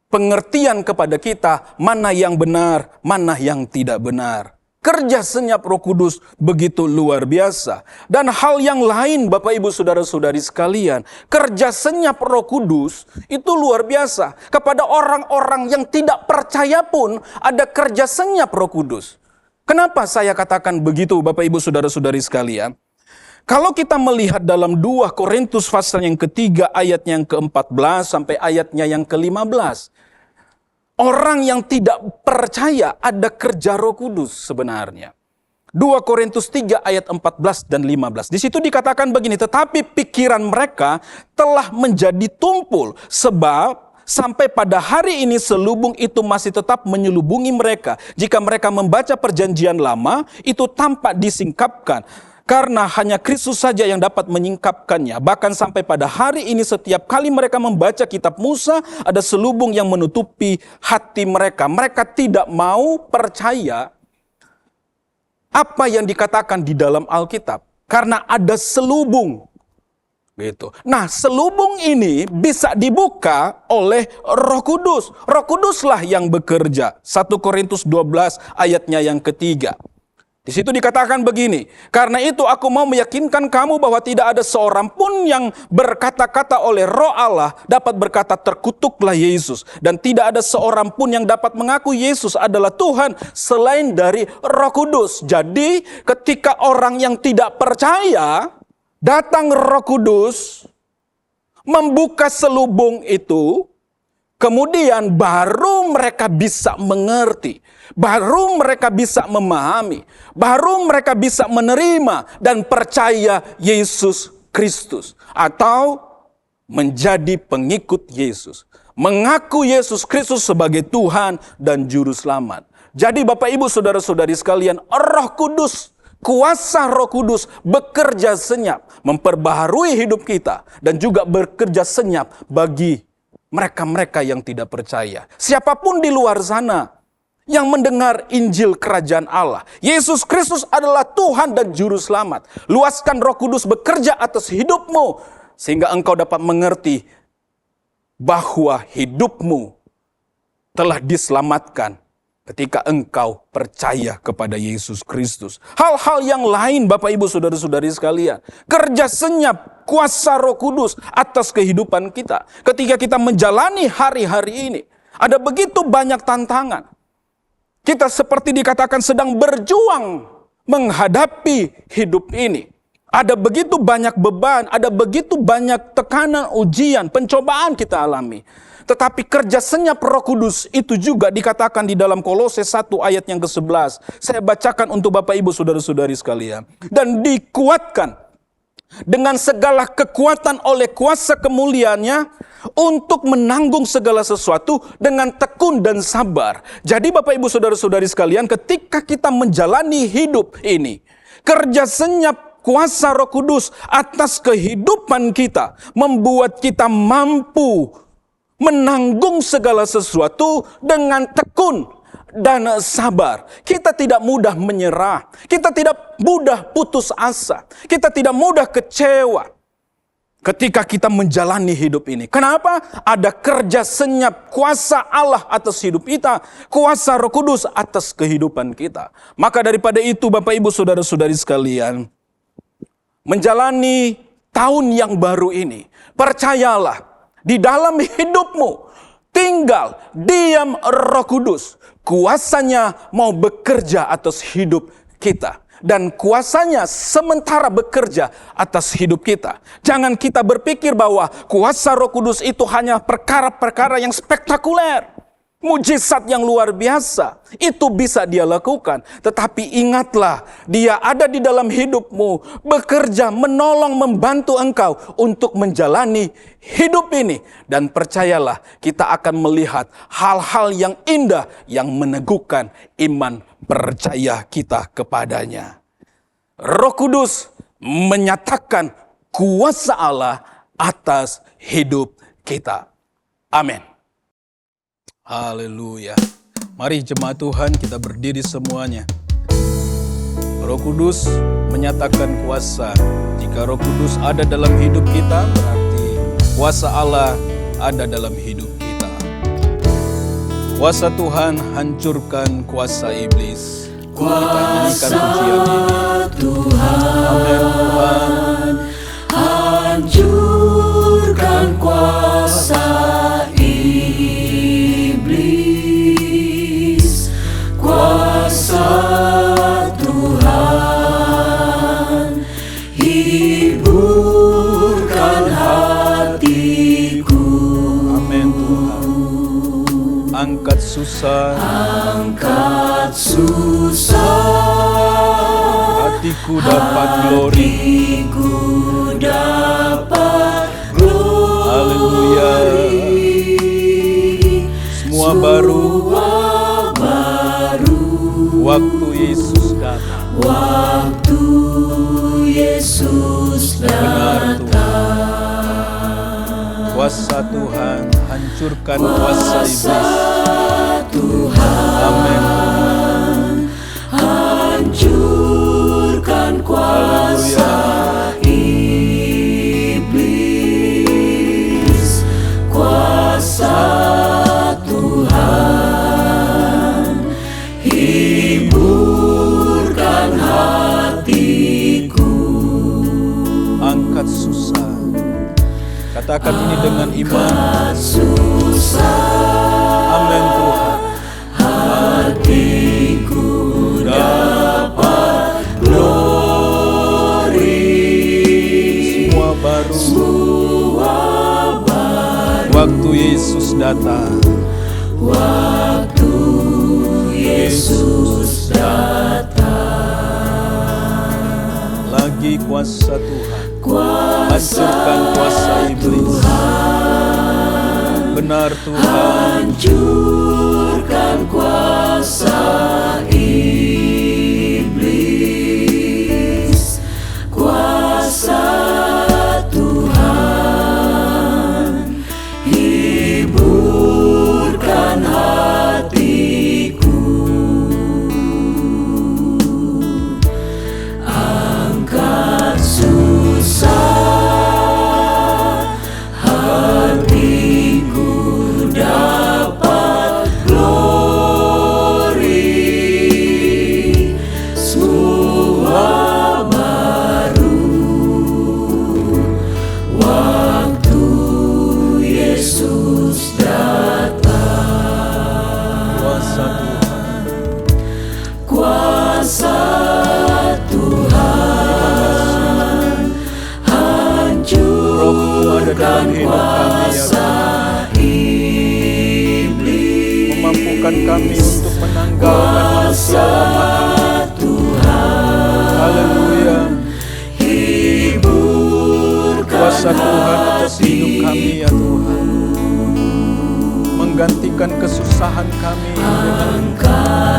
pengertian kepada kita mana yang benar, mana yang tidak benar. Kerja senyap Roh Kudus begitu luar biasa. Dan hal yang lain Bapak Ibu Saudara-saudari sekalian, kerja senyap Roh Kudus itu luar biasa. Kepada orang-orang yang tidak percaya pun ada kerja senyap Roh Kudus. Kenapa saya katakan begitu Bapak Ibu Saudara-saudari sekalian? Kalau kita melihat dalam 2 Korintus pasal yang ketiga ayat yang ke-14 sampai ayatnya yang ke-15. Orang yang tidak percaya ada kerja Roh Kudus sebenarnya. 2 Korintus 3 ayat 14 dan 15. Di situ dikatakan begini, tetapi pikiran mereka telah menjadi tumpul sebab sampai pada hari ini selubung itu masih tetap menyelubungi mereka. Jika mereka membaca perjanjian lama, itu tampak disingkapkan. Karena hanya Kristus saja yang dapat menyingkapkannya. Bahkan sampai pada hari ini setiap kali mereka membaca kitab Musa, ada selubung yang menutupi hati mereka. Mereka tidak mau percaya apa yang dikatakan di dalam Alkitab. Karena ada selubung. Gitu. Nah, selubung ini bisa dibuka oleh Roh Kudus. Roh Kuduslah yang bekerja. 1 Korintus 12 ayatnya yang ketiga. Di situ dikatakan begini, karena itu aku mau meyakinkan kamu bahwa tidak ada seorang pun yang berkata-kata oleh Roh Allah dapat berkata terkutuklah Yesus. Dan tidak ada seorang pun yang dapat mengaku Yesus adalah Tuhan selain dari Roh Kudus. Jadi ketika orang yang tidak percaya datang Roh Kudus membuka selubung itu, kemudian baru mereka bisa mengerti. Baru mereka bisa memahami. Baru mereka bisa menerima dan percaya Yesus Kristus. Atau menjadi pengikut Yesus. Mengaku Yesus Kristus sebagai Tuhan dan Juru Selamat. Jadi Bapak Ibu Saudara-saudari sekalian, Roh Kudus, kuasa Roh Kudus bekerja senyap. Memperbaharui hidup kita. Dan juga bekerja senyap bagi mereka-mereka yang tidak percaya. Siapapun di luar sana yang mendengar Injil Kerajaan Allah. Yesus Kristus adalah Tuhan dan Juru Selamat. Luaskan Roh Kudus bekerja atas hidupmu. Sehingga engkau dapat mengerti bahwa hidupmu telah diselamatkan ketika engkau percaya kepada Yesus Kristus. Hal-hal yang lain Bapak Ibu Saudara-saudari sekalian. Kerja senyap kuasa Roh Kudus atas kehidupan kita. Ketika kita menjalani hari-hari ini. Ada begitu banyak tantangan. Kita seperti dikatakan sedang berjuang menghadapi hidup ini. Ada begitu banyak beban, ada begitu banyak tekanan, ujian, pencobaan kita alami. Tetapi kerja senyap Roh Kudus itu juga dikatakan di dalam Kolose 1 ayat yang ke-11. Saya bacakan untuk Bapak Ibu Saudara-saudari sekalian. Dan dikuatkan dengan segala kekuatan oleh kuasa kemuliaannya untuk menanggung segala sesuatu dengan tekun dan sabar. Jadi Bapak Ibu Saudara-saudari sekalian, ketika kita menjalani hidup ini, kerja senyap kuasa Roh Kudus atas kehidupan kita membuat kita mampu menanggung segala sesuatu dengan tekun dan sabar. Kita tidak mudah menyerah. Kita tidak mudah putus asa. Kita tidak mudah kecewa. ketika kita menjalani hidup ini. Kenapa? Ada kerja senyap kuasa Allah atas hidup kita, kuasa Roh Kudus atas kehidupan kita. Maka daripada itu Bapak Ibu Saudara-saudari sekalian, menjalani tahun yang baru ini, percayalah, di dalam hidupmu tinggal diam Roh Kudus. Kuasanya mau bekerja atas hidup kita. Dan kuasanya sementara bekerja atas hidup kita. Jangan kita berpikir bahwa kuasa Roh Kudus itu hanya perkara-perkara yang spektakuler. Mujizat yang luar biasa, itu bisa dia lakukan. Tetapi ingatlah, dia ada di dalam hidupmu, bekerja, menolong, membantu engkau untuk menjalani hidup ini. Dan percayalah, kita akan melihat hal-hal yang indah yang meneguhkan iman percaya kita kepadanya. Roh Kudus menyatakan kuasa Allah atas hidup kita. Amin. Haleluya. Mari jemaat Tuhan kita berdiri semuanya. Roh Kudus menyatakan kuasa. Jika Roh Kudus ada dalam hidup kita, berarti kuasa Allah ada dalam hidup kita. Kuasa Tuhan hancurkan kuasa iblis. Kuasa Tuhan hancurkan kuasa iblis. Kuasa Tuhan hiburkan hatiku. Amin Tuhan. Angkat susah, hatiku dapat glori. Haleluya. Semua baru waktu Yesus datang. Benar Tuhan. Kuasa Tuhan hancurkan kuasa iblis. Amin. Hancurkan kuasa iblis. Kuasa Tuhan hiburkan hatiku. Angkat susah. Katakan ini dengan iman. Amin Tuhan. Hatiku dapat glori. Semua baru. Waktu Yesus datang. Waktu Yesus datang. Lagi kuasa Tuhan hancurkan kuasa iblis. Benar Tuhan. Hancurkan kuasa iblis. Kuasa Tuhan hiburkan hatiku. Angkat susah, hatiku dapat glori. Semua baru waktu Yesus datang. Kuasa Tuhan. Kuasa Tuhan Roh-Mu ada dalam hancurkan hidup kami ya kuasa iblis. Memampukan kami untuk menanggalkan manusia lama kami. Haleluya. Hiburkan Kuasa Tuhan atas hidup kami ya Tuhan. Menggantikan kesusahan kami dengan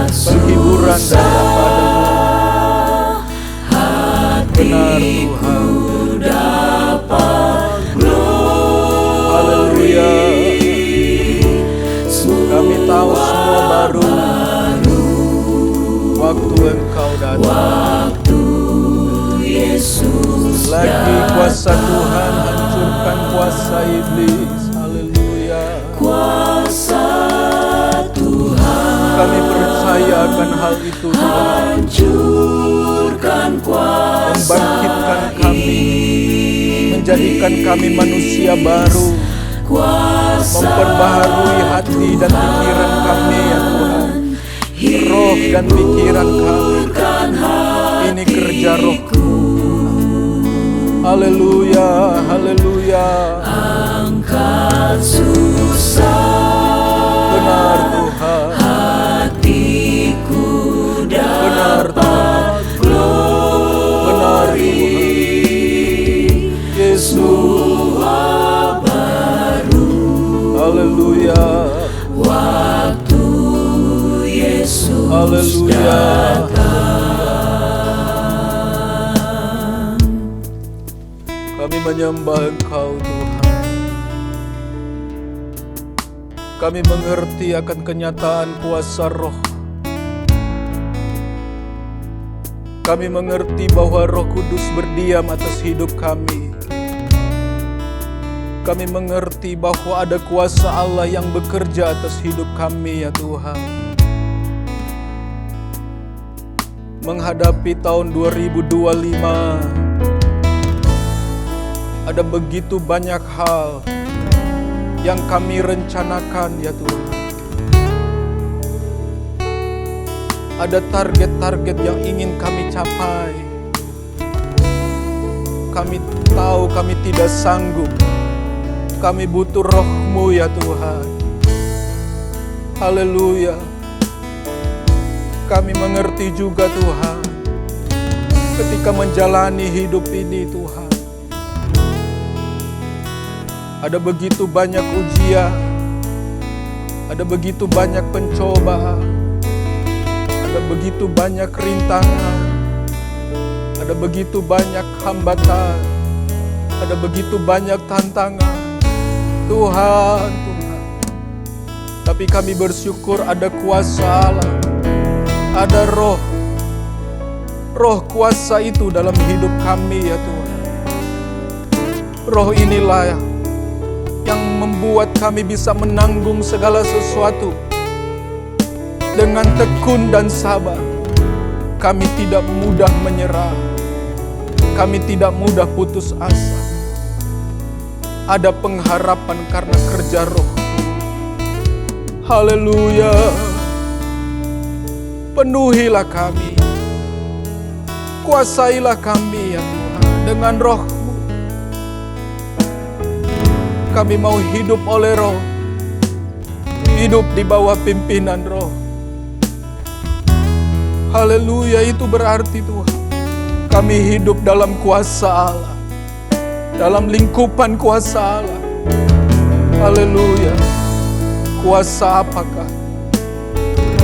penghiburan daripada-Mu. Benar Tuhan. dapat glori. Haleluya. Kami tahu semua baru waktu Engkau datang. Waktu Yesus Lagi kuasa Tuhan hancurkan kuasa iblis. Haleluya. Kuasa Tuhan Kami percaya akan hal itu Tuhan. hancurkan kuasa Membangkitkan kami, menjadikan kami manusia baru, kuasa memperbaharui hati dan pikiran kami ya Tuhan. Roh dan pikiran kami, ini kerja Roh. Haleluya, haleluya. angkat susah Benar Tuhan, hatiku benar Tuhan, dapat glory benar Tuhan. Yesus, haleluya, waktu Yesus haleluya. Kami menyembah Engkau Tuhan. Kami mengerti akan kenyataan kuasa Roh. Kami mengerti bahwa Roh Kudus berdiam atas hidup kami. Kami mengerti bahwa ada kuasa Allah yang bekerja atas hidup kami ya Tuhan. Menghadapi tahun 2025, ada begitu banyak hal yang kami rencanakan ya Tuhan. Ada target-target yang ingin kami capai. Kami tahu kami tidak sanggup. Kami butuh Roh-Mu ya Tuhan. Haleluya. Kami mengerti juga Tuhan, ketika menjalani hidup ini Tuhan, ada begitu banyak ujian, ada begitu banyak pencobaan, ada begitu banyak rintangan, ada begitu banyak hambatan, ada begitu banyak tantangan. Tuhan, Tuhan. Tapi kami bersyukur ada kuasa Allah, ada Roh. Roh kuasa itu dalam hidup kami ya Tuhan. Roh inilah yang membuat kami bisa menanggung segala sesuatu dengan tekun dan sabar. Kami tidak mudah menyerah. Kami tidak mudah putus asa. Ada pengharapan karena kerja Roh. Haleluya. Penuhilah kami. Kuasailah kami ya Tuhan dengan Roh-Mu. Kami mau hidup oleh Roh. Hidup di bawah pimpinan Roh. Haleluya, itu berarti Tuhan, kami hidup dalam kuasa Allah, dalam lingkupan kuasa Allah. Haleluya. Kuasa apakah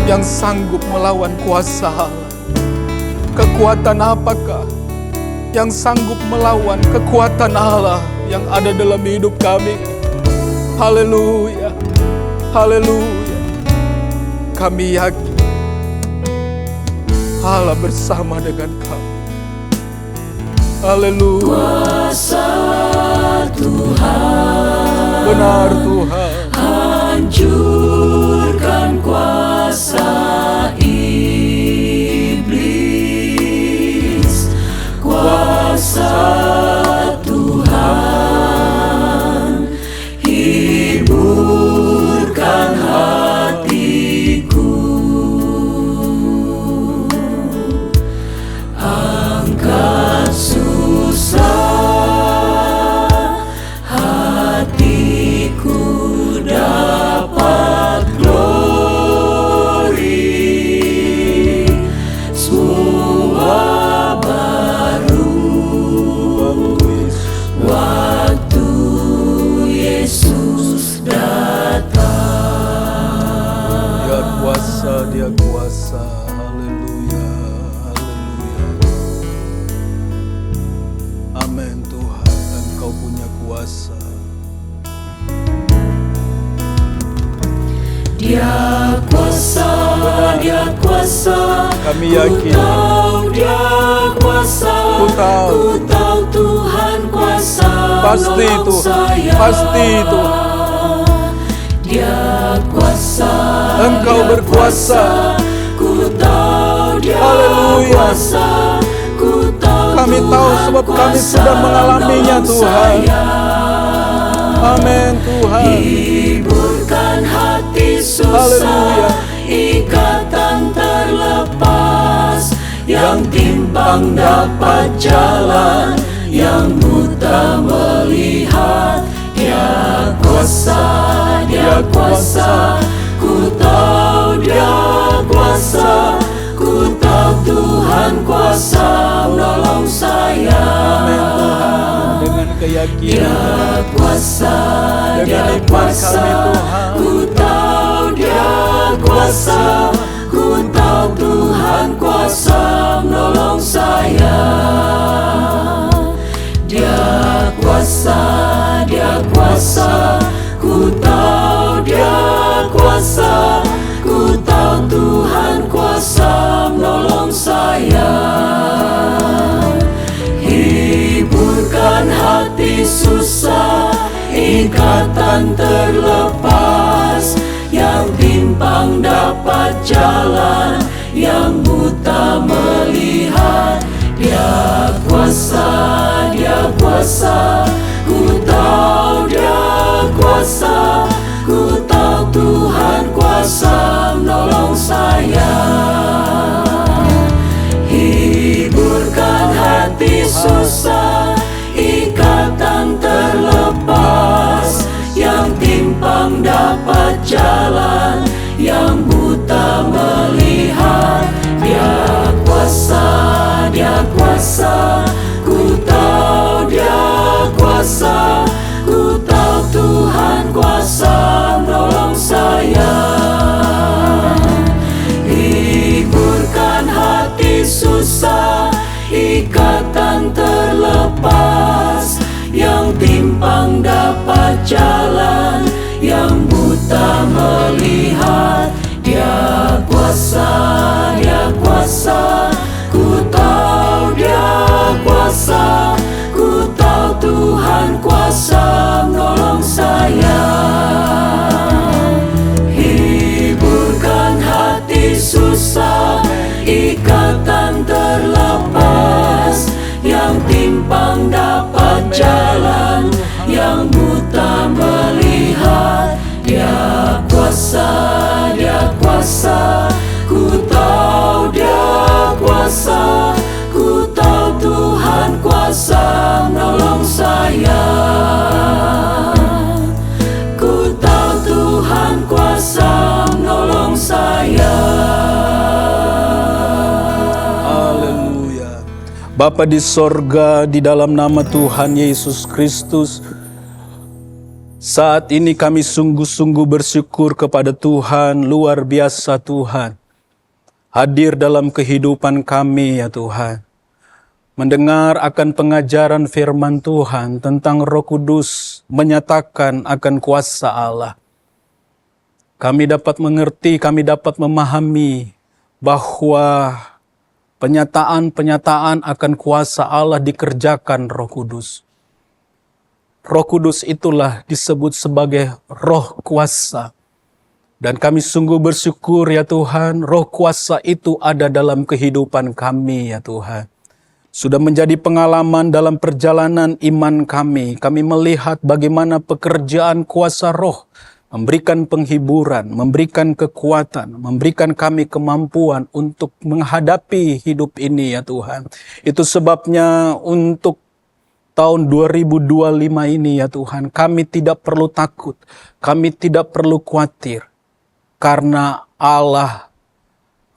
yang sanggup melawan kuasa Allah? Kekuatan apakah yang sanggup melawan kekuatan Allah yang ada dalam hidup kami? Haleluya. Haleluya. Kami yakin Allah bersama dengan kami. Haleluya. Kuasa Tuhan Benar Tuhan. hancurkan kuasa iblis. Kuasa Tuhan hiburkan hatiku. Angkat susah, hatiku dapat glory. Semua baru waktu Yesus datang. Dia kuasa, dia kuasa. Haleluya, haleluya. Amin Tuhan, Engkau punya kuasa. Dia kuasa, dia kuasa. kuasa. Kami Ku yakin. tahu Dia kuasa. Ku tahu. Ku tahu Tuhan kuasa. Pasti menolong Tuhan. saya. Pasti Tuhan. Dia kuasa. Engkau Dia berkuasa. Ku tahu Dia Haleluya. kuasa. Ku tahu Kami tahu Tuhan sebab kami kuasa sudah mengalaminya, menolong Tuhan. saya. Amin Tuhan. Hiburkan hati susah. Haleluya. Ikatan terlepas. Yang timpang dapat jalan. Yang buta melihat. Dia kuasa. Dia kuasa. Ku tahu Dia kuasa. Ku tahu Tuhan kuasa menolong saya. Amin Tuhan. Dengan keyakinan. Dia kuasa. Dengan Dia iman kuasa. kami Tuhan. Ku tahu Dia kuasa. Ku tahu Tuhan kuasa menolong saya. Dia kuasa. Dia kuasa. Ku tahu Dia kuasa. Ku tahu Tuhan kuasa menolong saya. Hiburkan hati susah. Ikatan terlepas. Yang timpang dapat jalan. Yang buta melihat. Dia kuasa. Dia kuasa. Ku tahu Dia kuasa. Ku tahu Tuhan kuasa menolong saya. Hiburkan hati susah. Ikatan terlepas. Yang timpang dapat jalan. Yang buta melihat. Dia kuasa. Dia kuasa. Ku tahu Dia kuasa. Ku tahu Tuhan kuasa menolong saya. Hiburkan hati susah. Ikatan terlepas. Yang timpang dapat jalan. Yang buta melihat. Dia kuasa. Dia kuasa. Ku tahu Dia kuasa. Ku tahu Tuhan kuasa menolong saya. Hiburkan hati susah. Ikatan terlepas. Yang timpang dapat jalan. Yang buta melihat. Dia kuasa. Dia kuasa. Ku tahu Dia kuasa. Ku tahu Tuhan kuasa menolong saya. Ku tahu Tuhan kuasa menolong saya. Haleluya. Bapa di sorga, di dalam nama Tuhan Yesus Kristus, saat ini kami sungguh-sungguh bersyukur kepada Tuhan, luar biasa Tuhan. Hadir dalam kehidupan kami ya Tuhan. Mendengar akan pengajaran firman Tuhan tentang Roh Kudus menyatakan akan kuasa Allah. Kami dapat mengerti, kami dapat memahami bahwa penyataan-penyataan akan kuasa Allah dikerjakan Roh Kudus. Roh Kudus itulah disebut sebagai roh kuasa. Dan kami sungguh bersyukur ya Tuhan, roh kuasa itu ada dalam kehidupan kami ya Tuhan. Sudah menjadi pengalaman dalam perjalanan iman kami. Kami melihat bagaimana pekerjaan kuasa roh memberikan penghiburan, memberikan kekuatan, memberikan kami kemampuan untuk menghadapi hidup ini ya Tuhan. Itu sebabnya untuk tahun 2025 ini ya Tuhan, kami tidak perlu takut, kami tidak perlu khawatir. Karena Allah,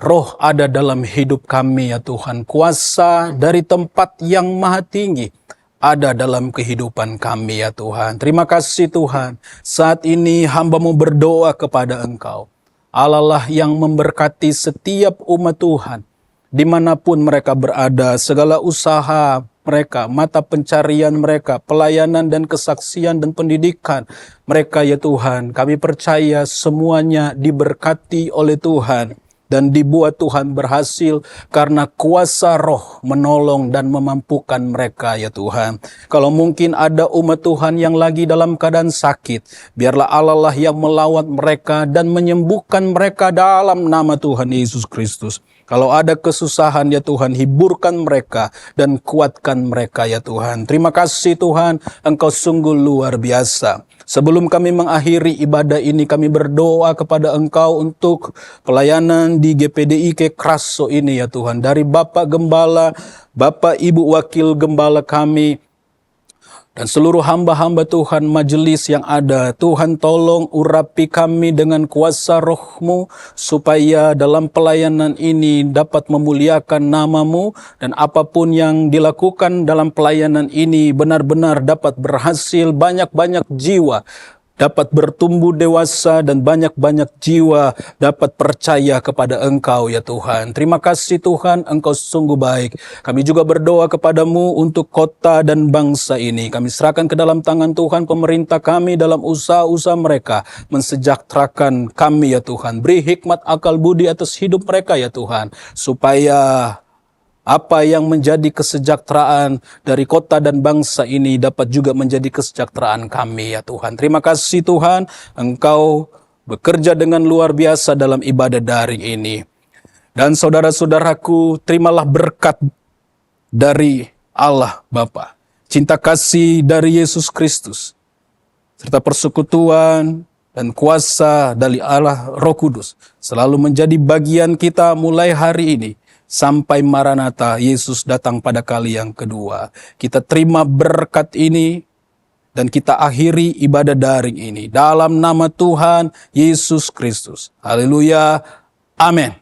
roh ada dalam hidup kami ya Tuhan. Kuasa dari tempat yang maha tinggi ada dalam kehidupan kami ya Tuhan. Terima kasih Tuhan. Saat ini hamba-Mu berdoa kepada Engkau. Allah lah yang memberkati setiap umat Tuhan. Dimanapun mereka berada, segala usaha mereka, mata pencarian mereka, pelayanan dan kesaksian dan pendidikan mereka ya Tuhan. Kami percaya semuanya diberkati oleh Tuhan. dan dibuat Tuhan berhasil karena kuasa Roh menolong dan memampukan mereka ya Tuhan. Kalau mungkin ada umat Tuhan yang lagi dalam keadaan sakit, biarlah Allah lah yang melawat mereka dan menyembuhkan mereka dalam nama Tuhan Yesus Kristus. Kalau ada kesusahan ya Tuhan, hiburkan mereka dan kuatkan mereka ya Tuhan. Terima kasih Tuhan, Engkau sungguh luar biasa. Sebelum kami mengakhiri ibadah ini, kami berdoa kepada Engkau untuk pelayanan di GPDIK Kraso ini ya Tuhan. Dari Bapak Gembala, Bapak Ibu Wakil Gembala kami, dan seluruh hamba-hamba Tuhan majelis yang ada. Tuhan tolong urapi kami dengan kuasa Roh-Mu, supaya dalam pelayanan ini dapat memuliakan nama-Mu, dan apapun yang dilakukan dalam pelayanan ini benar-benar dapat berhasil. Banyak-banyak jiwa dapat bertumbuh dewasa dan banyak-banyak jiwa dapat percaya kepada Engkau ya Tuhan. Terima kasih Tuhan, Engkau sungguh baik. Kami juga berdoa kepadamu untuk kota dan bangsa ini. Kami serahkan ke dalam tangan Tuhan pemerintah kami dalam usaha-usaha mereka. Mensejahterakan kami ya Tuhan. Beri hikmat akal budi atas hidup mereka ya Tuhan. Supaya apa yang menjadi kesejahteraan dari kota dan bangsa ini dapat juga menjadi kesejahteraan kami ya Tuhan. Terima kasih Tuhan, Engkau bekerja dengan luar biasa dalam ibadah daring ini. Dan saudara-saudaraku, terimalah berkat dari Allah Bapa, cinta kasih dari Yesus Kristus, serta persekutuan dan kuasa dari Allah Roh Kudus selalu menjadi bagian kita mulai hari ini sampai Maranatha, Yesus datang pada kali yang kedua. Kita terima berkat ini dan kita akhiri ibadah daring ini dalam nama Tuhan Yesus Kristus. Haleluya. Amin.